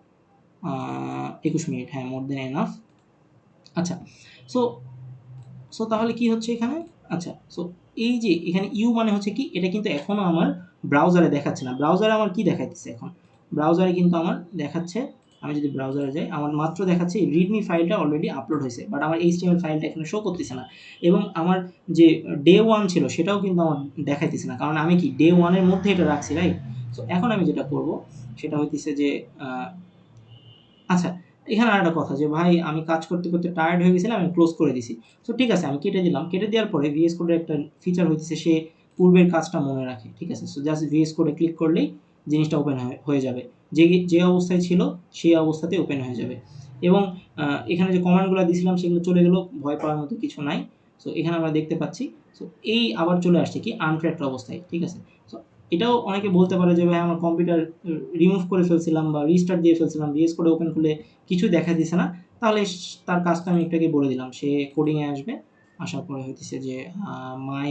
21 মিনিট, হ্যাঁ, মোর দেন এনাফ। আচ্ছা, সো সো তাহলে কি হচ্ছে এখানে, আচ্ছা, সো এই যে এখানে ইউ মানে হচ্ছে কি, এটা কিন্তু এখনও আমার ব্রাউজারে দেখাচ্ছে না। ব্রাউজারে আমার কি দেখাচ্ছে এখন, ব্রাউজারে কিন্তু আমার দেখাচ্ছে, আমি যদি ব্রাউজারে যাই আমার মাত্র দেখাচ্ছে এই রিডমি ফাইলটা অলরেডি আপলোড হয়েছে, বাট আমার এইচটিএমএল ফাইলটা এখানে শো করতেছে না। এবং আমার যে ডে 1 ছিল সেটাও কিন্তু আমার দেখাইতেছে না, কারণ আমি কি ডে 1-এর মধ্যে এটা রাখছি, রাইট। সো এখন আমি যেটা করব সেটা হইতেছে যে আচ্ছা, এখানে আরেকটা কথা যে ভাই আমি কাজ করতে, করতে টায়ার্ড হয়ে গেছিলাম, আমি ক্লোজ করে দিছি। সো ঠিক আছে, আমি কেটে দিলাম। কেটে দেওয়ার পরে VS কোডের একটা ফিচার হইতেছে সে পূর্বের কাজটা মনে রাখে, ঠিক আছে। সো জাস্ট VS কোডে ক্লিক করলেই জিনিসটা ওপেন হয়ে যাবে। যে অবস্থায় ছিল সেই অবস্থাতেই ওপেন হয়ে যাবে। এবং এখানে যে কমান্ডগুলো দিয়েছিলাম সেগুলো চলে গেল, ভয় পাওয়ার মতো কিছু নাই। সো এখানে আমরা দেখতে পাচ্ছি, সো এই আবার চলে আসছে কি আনট্র্যাকড অবস্থায়, ঠিক আছে। সো এটাও অনেকে বলতে পারে যে ভাই আমার কম্পিউটার রিমুভ করে ফেলছিলাম বা রিস্টার্ট দিয়ে ফেলছিলাম, VS কোডে ওপেন করলে কিছুই দেখা দিছে না। তাহলে তার কাজটা আমি একটু আগে বলে দিলাম, সে কোডিংয়ে আসবে, আসার পরে হইতেছে যে মাই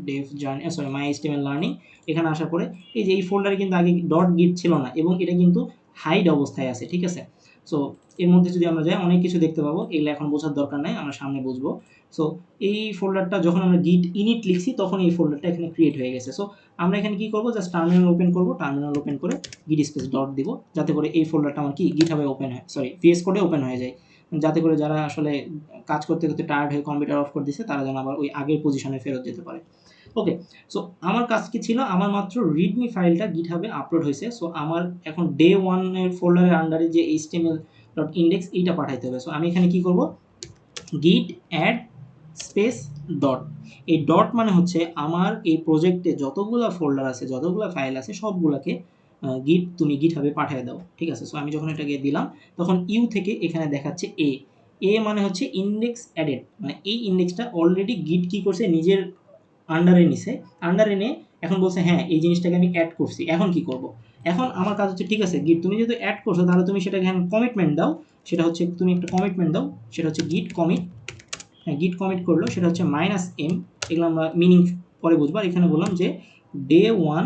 ডেভ জার্নি, সরি, মাই এইচটিএমএল লার্নিং, এখানে আসার পরে এই যে এই ফোল্ডারে কিন্তু আগে ডট গিট ছিল না এবং এটা কিন্তু হাইড অবস্থায় আছে, ঠিক আছে। সো এর মধ্যে যদি আমরা যাই অনেক কিছু দেখতে পাবো, এগুলো এখন বোঝার দরকার নাই, আমরা সামনে বুঝবো। সো এই ফোল্ডারটা যখন আমরা গিট ইনিট লিখছি তখন এই ফোল্ডারটা এখানে ক্রিয়েট হয়ে গেছে। সো আমরা এখানে কি করবো, জাস্ট টার্মিনাল ওপেন করবো, টার্মিনাল ওপেন করে গিট স্পেস ডট দিব, যাতে করে এই ফোল্ডারটা আমার কি গিটহাবে ওপেন হয়, সরি, VS কোডে ওপেন হয়ে যায়, যাতে করে যারা আসলে কাজ করতে করতে টায়ার্ড হয়ে কম্পিউটার অফ করে দিচ্ছে তারা যেন আবার ওই আগের পজিশনে ফেরত যেতে পারে। ওকে, সো আমার কাজ কি ছিল, আমার মাত্র রিডমি ফাইলটা গিটহাবে আপলোড হয়েছে। সো আমার এখন ডে 1-এর ফোল্ডারের আন্ডারে যে HTML.index এইটা পাঠাইতে হবে। সো আমি এখানে কি করব, গিট অ্যাড স্পেস ডট, এই ডট মানে হচ্ছে আমার এই প্রজেক্টে যতগুলা ফোল্ডার আছে, যতগুলা ফাইল আছে সবগুলাকে তুমি গিটহাবে পাঠিয়ে দাও, ঠিক আছে। সো আমি যখন এটাকে দিলাম তখন ইউ থেকে এখানে দেখাচ্ছে এ মানে হচ্ছে ইন্ডেক্স অ্যাডেড, মানে এই ইন্ডেক্সটা অলরেডি গিট কি করছে, নিজের আন্ডারে নিছে, আন্ডারে নিয়ে এখন বলছে হ্যাঁ এই জিনিসটাকে আমি অ্যাড করছি, এখন কি করব। এখন আমার কাজ হচ্ছে, ঠিক আছে গিট তুমি যেহেতু অ্যাড করছো তাহলে তুমি সেটাকে এখন কমিটমেন্ট দাও, সেটা হচ্ছে তুমি একটা কমিটমেন্ট দাও, সেটা হচ্ছে গিট কমিট। হ্যাঁ, গিট কমিট করলো, সেটা হচ্ছে -m, এগুলো আমরা মিনিং পরে বুঝবো। আর এখানে বললাম যে ডে 1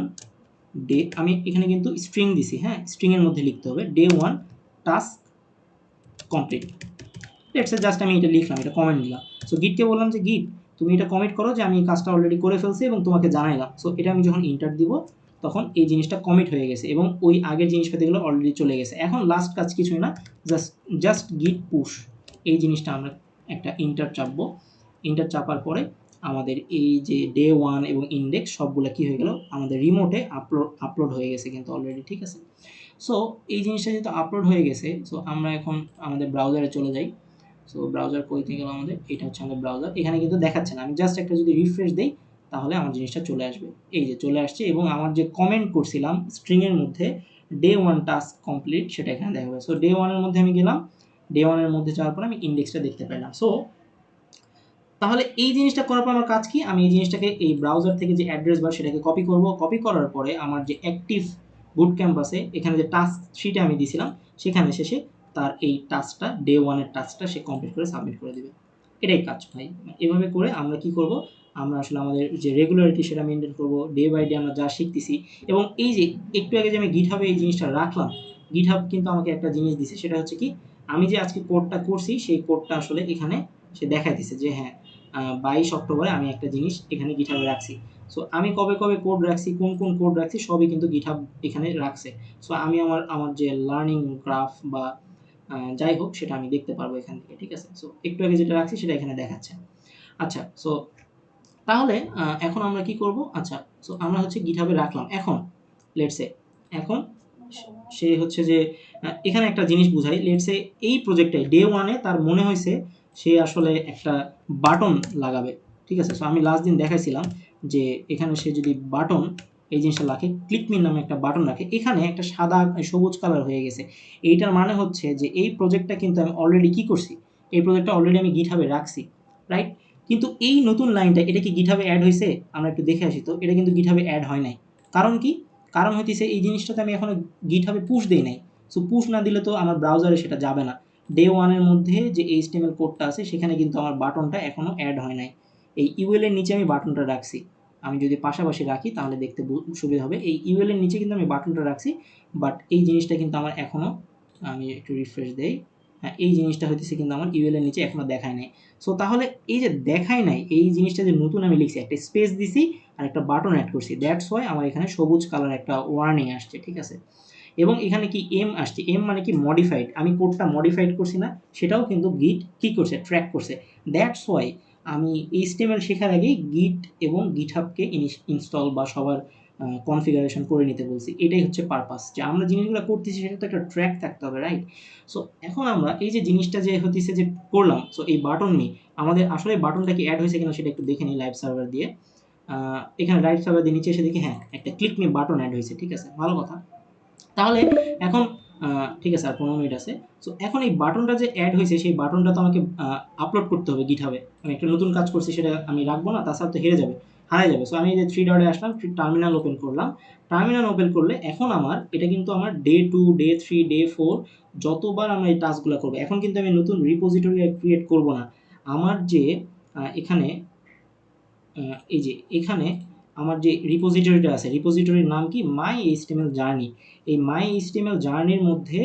ডে, আমি এখানে কিন্তু স্ট্রিং দিছি, হ্যাঁ, স্ট্রিংয়ের মধ্যে লিখতে হবে day 1 task complete. Let's say just আমি এটা লিখলাম, এটা কমেন্ট দিলাম। সো গিটকে বললাম যে গিট তুমি এটা কমিট করো যে আমি এই কাজটা অলরেডি করে ফেলছি এবং তোমাকে জানাইলাম। সো এটা আমি যখন ইন্টার দিব তখন এই জিনিসটা কমিট হয়ে গেছে এবং ওই আগের জিনিসপাতিগুলো অলরেডি চলে গেছে। এখন লাস্ট কাজ কিছুই না, জাস্ট গিট পুশ এই জিনিসটা আমরা একটা ইন্টার চাপবো। ইন্টার চাপার পরে আমাদের এই যে ডে 1 এবং ইন্ডেক্স সবগুলো কি হয়ে গেল, আমাদের রিমোটে আপলোড হয়ে গেছে কিন্তু অলরেডি, ঠিক আছে। সো এই জিনিসটা যেহেতু আপলোড হয়ে গেছে, সো আমরা এখন আমাদের ব্রাউজারে চলে যাই। সো ব্রাউজার কইতে গেল আমাদের, এটা হচ্ছে আমাদের ব্রাউজার। এখানে কিন্তু দেখাচ্ছে না, আমি জাস্ট একটা যদি রিফ্রেশ দেই তাহলে আমার জিনিসটা চলে আসবে। এই যে চলে আসছে এবং আমার যে কমেন্ট করছিলাম স্ট্রিংয়ের মধ্যে ডে 1 টাস্ক কমপ্লিট সেটা এখানে দেখাবে। সো ডে 1 এর মধ্যে আমি গেলাম, ডে 1 এর মধ্যে যাওয়ার পর আমি ইন্ডেক্সটা দেখতে পেলাম। সো তাহলে এই জিনিসটা করার পর আমার কাজ কি, আমি এই জিনিসটাকে এই ব্রাউজার থেকে যে অ্যাড্রেস বার সেটাকে কপি করব। কপি করার পরে আমার যে অ্যাক্টিভ বুট ক্যাম্পাসে এখানে যে টাস্ক শিটে আমি দিয়েছিলাম সেখানে শেষে তার এই টাস্কটা ডে 1 এর টাস্কটা সে কমপ্লিট করে সাবমিট করে দিবে। এটাই কাজ ভাই। এভাবে করে আমরা কি করব, আমরা আসলে আমাদের যে রেগুলারিটি সেটা মেনটেন করব, ডে বাই ডে আমরা যা শিখতেছি। এবং এই যে একটু আগে যে আমি গিটহাবে এই জিনিসটা রাখলাম, গিটহাব কিন্তু আমাকে একটা জিনিস দিছে, সেটা হচ্ছে কি, আমি যে আজকে কোডটা করছি সেই কোডটা আসলে এখানে সে দেখাই দিছে যে হ্যাঁ 22 অক্টোবরে আমি একটা জিনিস এখানে গিটহাবে রাখছি। সো আমি কবে কবে কোড রাখছি, কোন কোন কোড রাখছি সবই কিন্তু গিটহাব এখানে রাখছে। সো আমি আমার যে লার্নিং গ্রাফ বা যাই হোক সেটা আমি দেখতে পারবো এখান থেকে, ঠিক আছে। সো একটু আগে যেটা রাখছি সেটা এখানে দেখাচ্ছে। আচ্ছা, সো তাহলে এখন আমরা কি করব, আচ্ছা সো আমরা হচ্ছে গিটহাবে রাখলাম। এখন লেটস সে এখন সে হচ্ছে যে এখানে একটা জিনিস বুঝাই, লেটস সে এই প্রজেক্টে ডে 1 এ তার মনে হয়েছে সে আসলে একটা বাটন লাগাবে, ঠিক আছে। সো আমি লাস্ট দিন দেখাইছিলাম যে এখানে সে যদি বাটন এই জিনিসটা রাখে, ক্লিকমি নামে একটা বাটন রাখে, এখানে একটা সাদা সবুজ কালার হয়ে গেছে। এইটার মানে হচ্ছে যে এই প্রজেক্টটা কিন্তু আমি অলরেডি কি করছি, এই প্রজেক্টটা অলরেডি আমি গিটহাবে রাখছি, রাইট। কিন্তু এই নতুন লাইনটা এটা কি গিটহাবে অ্যাড হয়েছে, আমরা একটু দেখে আসি তো। এটা কিন্তু গিটহাবে অ্যাড হয় নাই। কারণ কি, কারণ হইতেছে এই জিনিসটাতে আমি এখনো গিটহাবে পুশ দেই নাই। সো পুশ না দিলে তো আমার ব্রাউজারে সেটা যাবে না। ডে 1 এর মধ্যে যে এইচটিএমএল কোডটা আছে সেখানে কিন্তু আমার বাটনটা এখনো অ্যাড হয় নাই। এই ইউএল এর নিচে আমি বাটনটা রাখছি। আমি যদি পাশাপাশি রাখি তাহলে দেখতে সুবিধা হবে। এই ইউএল এর নিচে কিন্তু আমি বাটনটা রাখছি, বাট এই জিনিসটা কিন্তু আমার এখনো, আমি একটু রিফ্রেশ দেই, হ্যাঁ এই জিনিসটা হইতেছে কিন্তু আমার ইউএল এর নিচে এখনো দেখায় নাই। সো তাহলে এই যে দেখায় নাই এই জিনিসটা যে নতুন আমি লিখছি, একটা স্পেস দিছি আর একটা বাটন অ্যাড করছি, দ্যাটস ওয়াই আমার এখানে সবুজ কালার একটা ওয়ার্নিং আসছে, ঠিক আছে। এবং এখানে কি এম আসছে, এম মানে কি মডিফাইড, আমি কোডটা মডিফাইড করছি না সেটাও কিন্তু গিট কি করছে, ট্র্যাক করছে। দ্যাটস ওয়াই আমি এইচটিএমএল শেখার আগেই গিট এবং গিটহাবকে ইনস্টল বা সবার কনফিগারেশন করে নিতে বলছি। এটাই হচ্ছে পারপাস, যে আমরা জিনিসগুলো করতেছি সেটা তো একটা ট্র্যাক থাকতে হবে, রাইট। সো এখন আমরা এই যে জিনিসটা যে হতেছে যে করলাম, সো এই বাটন নিয়ে আমাদের আসলে বাটনটা কি অ্যাড হয়েছে কিনা সেটা একটু দেখে নিই লাইভ সার্ভার দিয়ে। এখানে লাইভ সার্ভার দিয়ে নিচে এসে দেখি হ্যাঁ একটা ক্লিক মি বাটন অ্যাড হয়েছে, ঠিক আছে, ভালো কথা। তাহলে এখন ঠিক আছে আর 15 মিনিট আছে। সো এখন এই বাটনটা যে অ্যাড হয়েছে সেই বাটনটা তো আমাকে আপলোড করতে হবে গিটহাবে। আমি একটা নতুন কাজ করছি সেটা আমি রাখবো না, তাছাড়া তো হেরে যাবে, হারাই যাবে। সো আমি এই যে 3 ডটে আসলাম, টার্মিনাল ওপেন করলাম। টার্মিনাল ওপেন করলে এখন আমার এটা কিন্তু আমার ডে 2 ডে 3 ডে 4 যতবার আমরা এই টাস্কগুলো করবো, এখন কিন্তু আমি নতুন রিপোজিটরি ক্রিয়েট করব না। আমার যে এখানে এই যে এখানে আমার যে রিপোজিটরিটা আছে, রিপোজিটরির নাম কি, মাই এইচটিএমএল জার্নি। এই মাই এইচটিএমএল জার্নির মধ্যে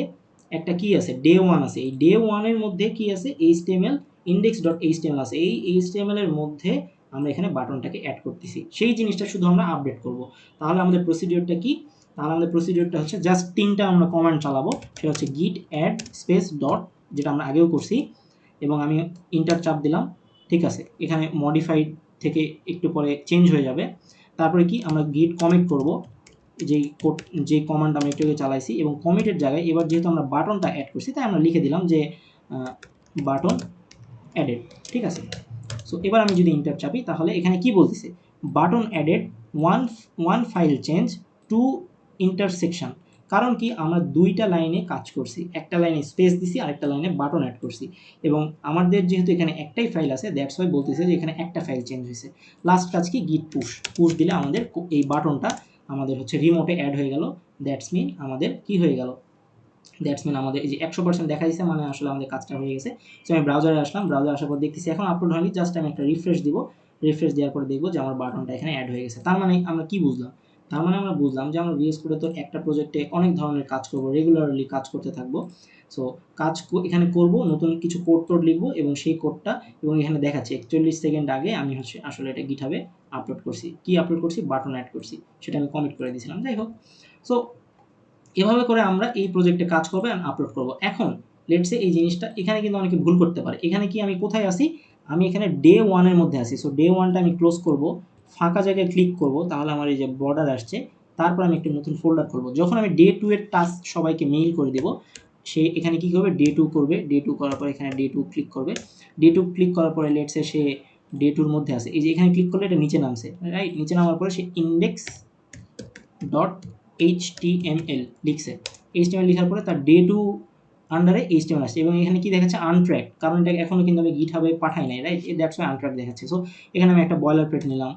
একটা কি আছে, ডে 1 আছে। এই ডে 1 এর মধ্যে কি আছে, এইচটিএমএল ইন্ডেক্স ডট এইচটিএমএল আছে। এই এইচটিএমএল এর মধ্যে আমরা এখানে বাটনটাকে অ্যাড করতেছি, সেই জিনিসটা শুধু আমরা আপডেট করব। তাহলে আমাদের প্রসিডিওরটা কি, তাহলে আমাদের প্রসিডিওরটা হচ্ছে জাস্ট 3টা আমরা কমান্ড চালাবো, সেটা হচ্ছে গিট অ্যাড স্পেস ডট, যেটা আমরা আগেও করছি, এবং আমি ইন্টার চাপ দিলাম, ঠিক আছে। এখানে মডিফাইড থেকে একটু পরে চেঞ্জ হয়ে যাবে। তারপরে কি আমরা গিট কমিট করব, যে কমান্ড আমি একটু আগে চালাইছি, এবং কমিটের জায়গায় এবার যেহেতু আমরা বাটনটা অ্যাড করছি তাই আমরা লিখে দিলাম যে বাটন অ্যাডেড, ঠিক আছে। সো এবার আমি যদি ইন্টার চাপি তাহলে এখানে কি বলতেছে, button added one file change to intersection. কারণ কি, আমরা দুইটা লাইনে কাজ করছি, একটা লাইনে স্পেস দিছি আর একটা লাইনে বাটন অ্যাড করছি, এবং আমাদের যেহেতু এখানে একটাই ফাইল আছে দ্যাটস ওয়াই বলতেছে যে এখানে একটা ফাইল চেঞ্জ হয়েছে। লাস্ট কাজ কি, গিট পুশ দিলে আমাদের এই বাটনটা আমাদের হচ্ছে রিমোটে অ্যাড হয়ে গেল। দ্যাটস মিন আমাদের কি হয়ে গেল, দ্যাটস মিন আমাদের এই যে 100% দেখা দিচ্ছে, মানে আসলে আমাদের কাজটা হয়ে গেছে। সো আমি ব্রাউজারে আসলাম, ব্রাউজারে আসার পর দেখতেছি এখন আপলোড হয়নি, জাস্ট আমি একটা রিফ্রেশ দিব, রিফ্রেশ দেওয়ার পরে দেখবো যে আমার বাটনটা এখানে অ্যাড হয়ে গেছে। তার মানে আমরা কি বুঝলাম, তার মানে আমরা বুঝলাম যে আমরা VS Code তো একটা প্রজেক্টে অনেক ধরনের কাজ করব, রেগুলারলি কাজ করতে থাকবো। সো এখানে করব, নতুন কিছু কোড লিখবো এবং সেই কোডটা, এবং এখানে দেখাচ্ছে 41 সেকেন্ড আগে আমি আসলে এটা গিটহাবে আপলোড করছি। কি আপলোড করছি? বাটন অ্যাড করছি, সেটা আমি কমিট করে দিয়েছিলাম। যাই হোক, সো এভাবে করে আমরা এই প্রজেক্টে কাজ করবো অ্যান্ড আপলোড করবো। এখন লেটস সে এই জিনিসটা এখানে কিন্তু অনেকে ভুল করতে পারে। এখানে কি আমি কোথায় আসি? আমি এখানে ডে 1 এর মধ্যে আছি। সো ডে 1টা আমি ক্লোজ করব, ফাঁকা জায়গায় ক্লিক করব, তাহলে আমার এই যে বর্ডার আসছে। তারপর আমি একটা নতুন ফোল্ডার খুলব। যখন আমি ডে 2 এর টাস্ক সবাইকে মেইল করে দেব, সে এখানে কি করবে? ডে 2 করবে। ডে 2 করার পর এখানে ডে 2 ক্লিক করবে। ডে 2 ক্লিক করার পরে লেটস সে ডে 2 এর মধ্যে আছে। এই যে এখানে ক্লিক করলে এটা নিচে নামছে, রাইট? নিচে নামার পরে সে ইন্ডেক্স ডট এইচটিএমএল লিখছে। এইচটিএমএল লেখার পরে তার ডে টু আন্ডারে এইচটিএমএল আসছে, এবং এখানে কি দেখাচ্ছে? আনট্র্যাক, কারণ এটা এখনো কিন্তু আমি গিটহাবে পাঠাই নাই, রাইট? দ্যাটস ওয়াই আনট্র্যাক দেখাচ্ছে। সো এখানে আমি একটা বয়লার প্লেট নিলাম,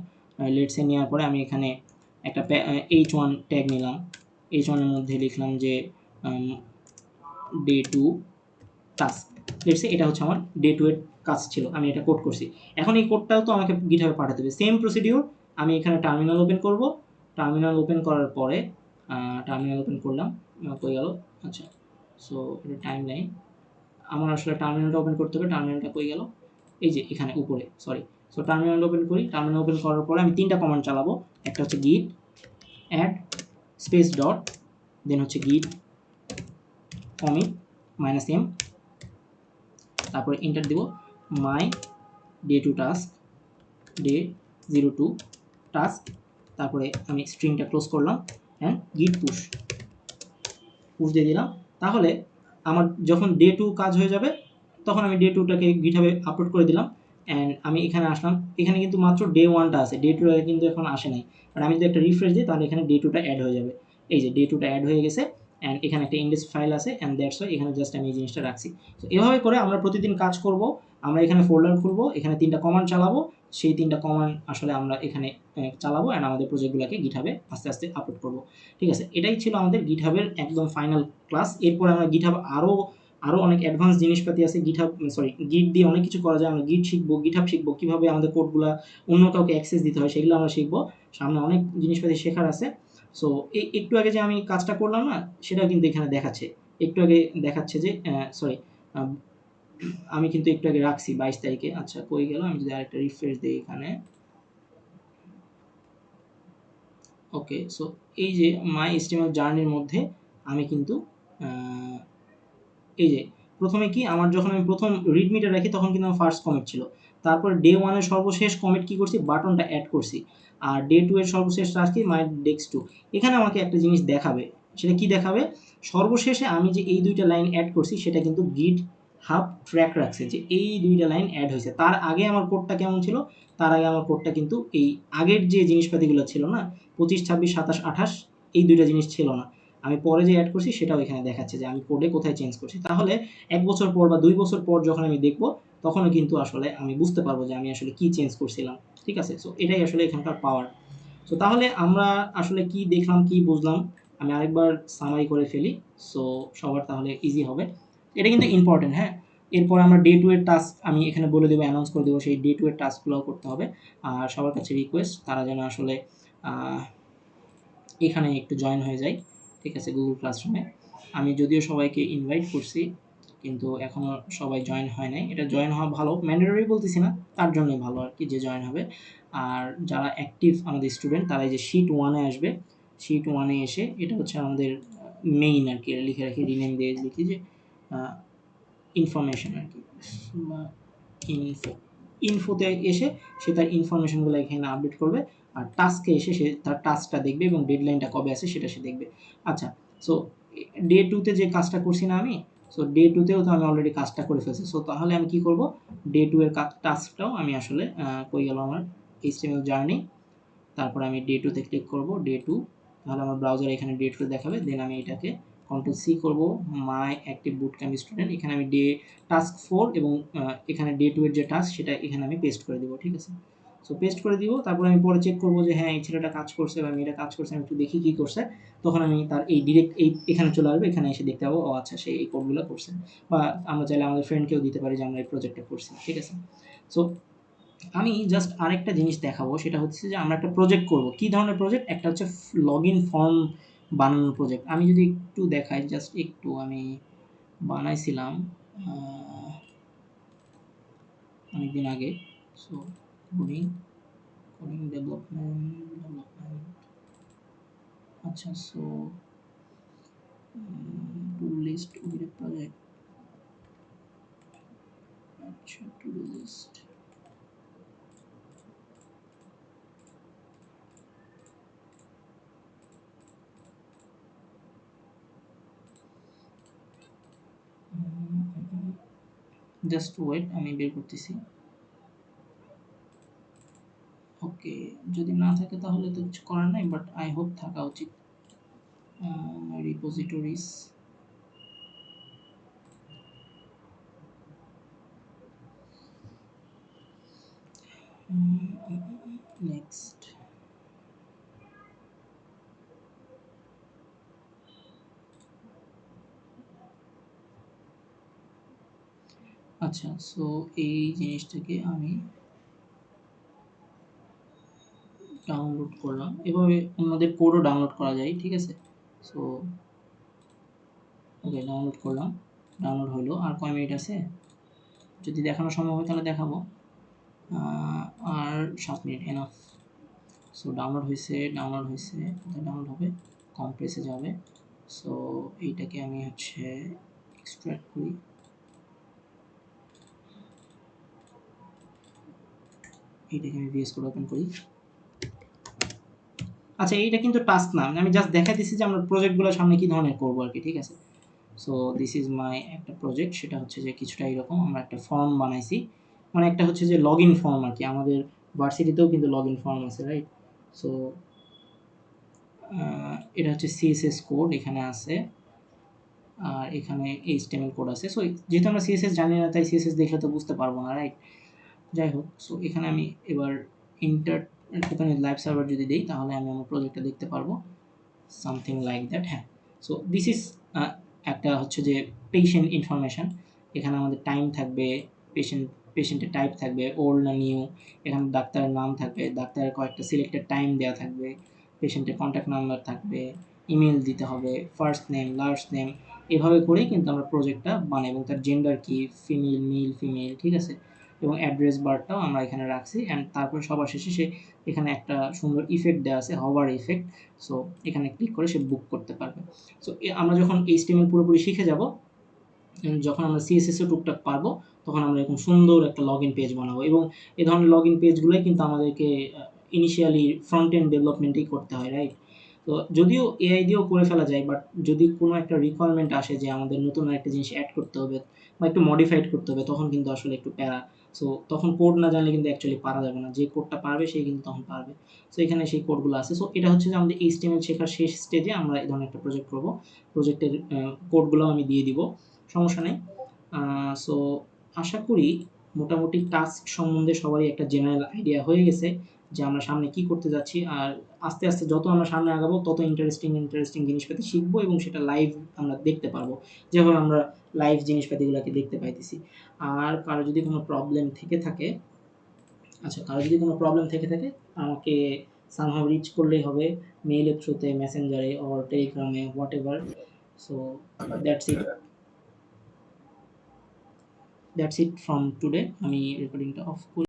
লেটসে নেওয়ার পরে আমি এখানে একটা H1 ট্যাগ নিলাম। H1 এর মধ্যে লিখলাম যে ডে টু টাস্ক। লেটসে এটা হচ্ছে আমার ডে 2 এর কাজ ছিল, আমি এটা কোড করছি। এখন এই কোডটাও তো আমাকে গিটহাবে পাঠাতে হবে, সেম প্রসিডিউর। আমি এখানে টার্মিনাল ওপেন করব। টার্মিনাল ওপেন করার পরে টার্মিনাল ওপেন করলাম, কই গেল? আচ্ছা, সো এটা টাইম লাইন, আমার আসলে টার্মিনালটা ওপেন করতে হবে। টার্মিনালটা কই গেল? এই যে এখানে উপরে, সরি। সো টার্মিনাল ওপেন করি। টার্মিনাল ওপেন করার পরে আমি 3টা কমান্ড চালাবো। একটা হচ্ছে গিট অ্যাড স্পেস ডট, দেন হচ্ছে গিট কমিট -m, তারপরে এন্টার দিব। My day two task, day 02 task, তারপরে আমি স্ট্রিংটা ক্লোজ করলাম অ্যান্ড গিট পুশ দিয়ে দিলাম। তাহলে আমার যখন ডে 2 কাজ হয়ে যাবে, তখন আমি ডে 2টাকে গিটহাবে আপলোড করে দিলাম অ্যান্ড আমি এখানে আসলাম। এখানে কিন্তু মাত্র ডে 1টা আছে, ডে 2টা কিন্তু এখন আসে নাই। আর আমি যদি একটা রিফ্রেশ দিই, তাহলে এখানে ডে 2টা অ্যাড হয়ে যাবে। এই যে ডে 2টা অ্যাড হয়ে গেছে অ্যান্ড এখানে একটা ইন্ডেক্স ফাইল আছে অ্যান্ড দ্যাটস ওয়াই এখানে জাস্ট আমি এই জিনিসটা রাখছি। তো এভাবে করে আমরা প্রতিদিন কাজ করব। আমরা এখানে ফোল্ডার খুলবো, এখানে 3টা কমান্ড চালাবো। সেই 3টা কমান্ড আসলে আমরা এখানে চালাবো অ্যান্ড আমাদের প্রজেক্টগুলোকে গিটহাবে আস্তে আস্তে আপলোড করবো। ঠিক আছে? এটাই ছিল আমাদের গিটহাবের একদম ফাইনাল ক্লাস। এরপরে আমরা গিটহাব আরও অনেক অ্যাডভান্স জিনিসপাতি আছে। গিট দিয়ে অনেক কিছু করা যায়। আমরা গিট শিখবো, গিটহাব শিখবো, কীভাবে আমাদের কোডগুলা অন্য কাউকে অ্যাক্সেস দিতে হয়, সেগুলো আমরা শিখবো। সামনে অনেক জিনিসপাতি শেখার আছে। সো একটু আগে যে আমি কাজটা করলাম না, সেটাও কিন্তু এখানে দেখাচ্ছে। একটু আগে দেখাচ্ছে যে সরি, আমি কিন্তু একটু আগে রাখছি 22 তারিখে। আচ্ছা, কই গেল? আমি যদি আরেকটা রিফ্রেশ দিই এখানে। ওকে, সো এই যে মাই HTML জার্নির মধ্যে আমি কিন্তু এই যে প্রথমে কি, আমার যখন আমি প্রথম রিডমিটা রাখি, তখন কিন্তু আমার ফার্স্ট কমিট ছিল। তারপর ডে 1 এর সর্বশেষ কমিট কি করছি? বাটনটা অ্যাড করছি। আর ডে 2 এর সর্বশেষ টাস্ক কি? মাই ডেস্ক 2। এখানে আমাকে একটা জিনিস দেখাবে। সেটা কি দেখাবে? সর্বশেষে আমি যে এই 2টা লাইন অ্যাড করছি, সেটা কিন্তু গিটহাব ট্র্যাক রাখছে যে এই 2টা লাইন অ্যাড হয়েছে। তার আগে আমার কোডটা কেমন ছিল? তার আগে আমার কোডটা কিন্তু এই আগের যে জিনিসপাতিগুলো ছিল না, 25, 26, 27, 28, এই 2টা জিনিস ছিল না। আমি পরে যে অ্যাড করছি, সেটাও এখানে দেখাচ্ছে যে আমি কোডে কোথায় চেঞ্জ করছি। তাহলে 1 বছর পর বা 2 বছর পর যখন আমি দেখব, তখনও কিন্তু আসলে আমি বুঝতে পারবো যে আমি আসলে কি চেঞ্জ করছিলাম। ঠিক আছে? সো এটাই আসলে এখানকার পাওয়ার। সো তাহলে আমরা আসলে কি দেখলাম, কি বুঝলাম, আমি আরেকবার সামারি করে ফেলি। সো সবার তাহলে ইজি হবে। এটা কিন্তু ইম্পর্টেন্ট, হ্যাঁ? এরপর আমরা ডে 2 এর টাস্ক আমি এখানে বলে দেবো, অ্যানাউন্স করে দেবো। সেই ডে 2 এর টাস্কগুলোও করতে হবে। আর সবার কাছে রিকোয়েস্ট, তারা যেন আসলে এখানে একটু জয়েন হয়ে যায়। ঠিক আছে? গুগল ক্লাসরুমে আমি যদিও সবাইকে ইনভাইট করছি, কিন্তু এখনও সবাই জয়েন হয় নাই। এটা জয়েন হওয়া ভালো, ম্যান্ডেটরি বলতেছি না, তার জন্যই ভালো আর কি যে জয়েন হবে। আর যারা অ্যাক্টিভ আমাদের স্টুডেন্ট, তারা এই যে শিট 1-এ আসবে। শিট 1-এ এসে এটা হচ্ছে আমাদের মেইন আর কি, লিখে রাখি, রিনেম দিয়ে লিখি যে ইনফরমেশন আর কি, বা ইনফো। ইনফোতে এসে সে তার ইনফরমেশনগুলো এখানে আপডেট করবে। আর টাস্কে এসে সে তার টাস্কটা দেখবে এবং ডেডলাইনটা কবে আছে সেটা সে দেখবে। আচ্ছা, সো ডে 2তে যে কাজটা করছি না আমি, সো ডে 2তেও তো আমি অলরেডি কাজটা করে ফেলছি। সো তাহলে আমি কি করব? ডে 2 এর টাস্কটাও আমি আসলে কই গেল আমার HTML জার্নি, তারপরে আমি ডে 2তে ক্লিক করব, ডে 2, তাহলে আমার ব্রাউজারে এখানে ডে 2 দেখাবে। দেন আমি এটাকে কন্ট্রোল সি করব, মাই অ্যাক্টিভ বুটক্যাম্প স্টুডেন্ট, এখানে আমি টাস্ক 4 এবং এখানে ডে 2 এর যে টাস্ক, সেটা এখানে আমি পেস্ট করে দেবো। ঠিক আছে? সো পেস্ট করে দিব। তারপরে আমি পরে চেক করব যে হ্যাঁ, এই ছেলেটা কাজ করছে বা মেয়েটা কাজ করছে, আমি একটু দেখি কি করছে। তখন আমি তার এই ডিরেক্ট এখানে চলে আসবে, এখানে এসে দেখতে পাবো ও আচ্ছা, সে এই কোডগুলো করছে। বা আমরা চাইলে আমাদের ফ্রেন্ডকেও দিতে পারি যে আমরা এই প্রজেক্টটা করছি। ঠিক আছে? সো আমি জাস্ট আরেকটা জিনিস দেখাবো, সেটা হচ্ছে যে আমরা একটা প্রজেক্ট করব। কি ধরনের প্রজেক্ট? একটা হচ্ছে লগইন ফর্ম বানানোর প্রজেক্ট। আমি যদি একটু দেখাই, জাস্ট একটু আমি বানাইছিলাম অনেকদিন আগে। সো কোডিং কোডিং ডেভেলপমেন্ট আচ্ছা, সো টু লিস্ট প্রজেক্ট, আচ্ছা টু লিস্ট জাস্ট ওয়েট, আমি বের করতেছি। ওকে, যদি না থাকে তাহলে তো কিছু করার নাই, বাট আই হোপ থাকা উচিত। রিপোজিটরিজ, নেক্সট। আচ্ছা, সো এই জিনিসটাকে আমি ডাউনলোড করলাম। এভাবে অন্যদের কোডও ডাউনলোড করা যায়, ঠিক আছে? সো ওকে, ডাউনলোড করলাম, ডাউনলোড হলো। আর কয় মিনিট আছে? যদি দেখানো সম্ভব হয় তাহলে দেখাবো। আর 7 মিনিট এনাফ। সো ডাউনলোড হয়েছে, কোথায় ডাউনলোড হবে? কম্প্রেসে যাবে। সো এইটাকে আমি হচ্ছে এক্সট্রাক্ট করি। এইটাকে আমি ভিএস কোড ওপেন করি। আচ্ছা, এইটা কিন্তু টাস্ক না, আমি জাস্ট দেখাইতেছি যে আমরা প্রজেক্টগুলো সামনে কি ধরনের করবো আর কি, ঠিক আছে? সো দিস ইজ মাই একটা প্রজেক্ট, সেটা হচ্ছে যে কিছুটা এরকম। আমরা একটা ফর্ম বানাইছি, মানে একটা হচ্ছে যে লগ ইন ফর্ম আর কি। আমাদের ভার্সিটিতেও কিন্তু লগ ইন ফর্ম আছে, রাইট? সো এটা হচ্ছে সিএসএস কোড এখানে আছে, আর এখানে এইচটিএমএল কোড আছে। সো যেহেতু আমরা সিএসএস জানি না, তাই সিএসএস দেখলে তো বুঝতে পারবো না, রাইট? যাই হোক, সো এখানে আমি এবার ইন্টার ওপেন লাইভ সার্ভার যদি দিই, তাহলে আমি আমার প্রজেক্টটা দেখতে পারবো, সামথিং লাইক দ্যাট। হ্যাঁ, সো দিস ইজ একটা হচ্ছে যে পেশেন্ট ইনফরমেশান। এখানে আমাদের টাইম থাকবে, পেশেন্ট পেশেন্টের টাইপ থাকবে, ওল্ড না নিউ। এখানে ডাক্তারের নাম থাকবে, ডাক্তারের কয়েকটা সিলেক্টেড টাইম দেওয়া থাকবে, পেশেন্টের কন্ট্যাক্ট নাম্বার থাকবে, ইমেল দিতে হবে, ফার্স্ট নেম, লাস্ট নেম। এভাবে করেই কিন্তু আমরা প্রজেক্টটা বানাই, এবং তার জেন্ডার কি, ফিমেল, মেল, ফিমেল, ঠিক আছে? এবং অ্যাড্রেস বারটাও আমরা এখানে রাখছি। অ্যান্ড তারপরে সবার শেষে সে এখানে একটা সুন্দর ইফেক্ট দেওয়া আছে, হভার ইফেক্ট। সো এখানে ক্লিক করে সে বুক করতে পারবে। সো আমরা যখন এইচটিএমএল পুরোপুরি শিখে যাব, যখন আমরা সিএসএসও টুকটাক পারবো, তখন আমরা এরকম সুন্দর একটা লগ ইন পেজ বানাবো। এবং এই ধরনের লগ ইন পেজগুলোই কিন্তু আমাদেরকে ইনিশিয়ালি ফ্রন্ট এন্ড ডেভেলপমেন্টেই করতে হয়, রাইট? তো যদিও এআই দিয়েও করে ফেলা যায়, বাট যদি কোনো একটা রিকোয়ারমেন্ট আসে যে আমাদের নতুন একটা জিনিস অ্যাড করতে হবে বা একটু মডিফাইড করতে হবে, তখন কিন্তু আসলে একটু প্যারা। সো তখন কোড না জানলে কিন্তু অ্যাকচুয়ালি পারা যাবে না। যে কোডটা পারবে সেই কিন্তু তখন পারবে। সো এখানে সেই কোডগুলো আছে। সো এটা হচ্ছে যে আমাদের এইচটিএমএল শেখার শেষ স্টেজে আমরা এই ধরনের একটা প্রজেক্ট করবো। প্রজেক্টের কোডগুলো আমি দিয়ে দিব, সমস্যা নেই। সো আশা করি মোটামুটি টাস্ক সম্বন্ধে সবারই একটা জেনারেল আইডিয়া হয়ে গেছে যে আমরা সামনে কি করতে যাচ্ছি। আর আস্তে আস্তে যত আমরা সামনে আগাবো, তত ইন্টারেস্টিং জিনিসপাতি শিখবো, এবং সেটা লাইভ আমরা দেখতে পারবো, যেভাবে আমরা লাইভ জিনিসপাতিগুলোকে দেখতে পাইতেছি। আর কারো যদি কোনো প্রবলেম থেকে থাকে, আমাকে সামহাউ রিচ করলেই হবে, মেইলের থ্রুতে, মেসেঞ্জারে, অর টেলিগ্রামে, what ever. So that's it, from today. আমি রেকর্ডিংটা অফ করি।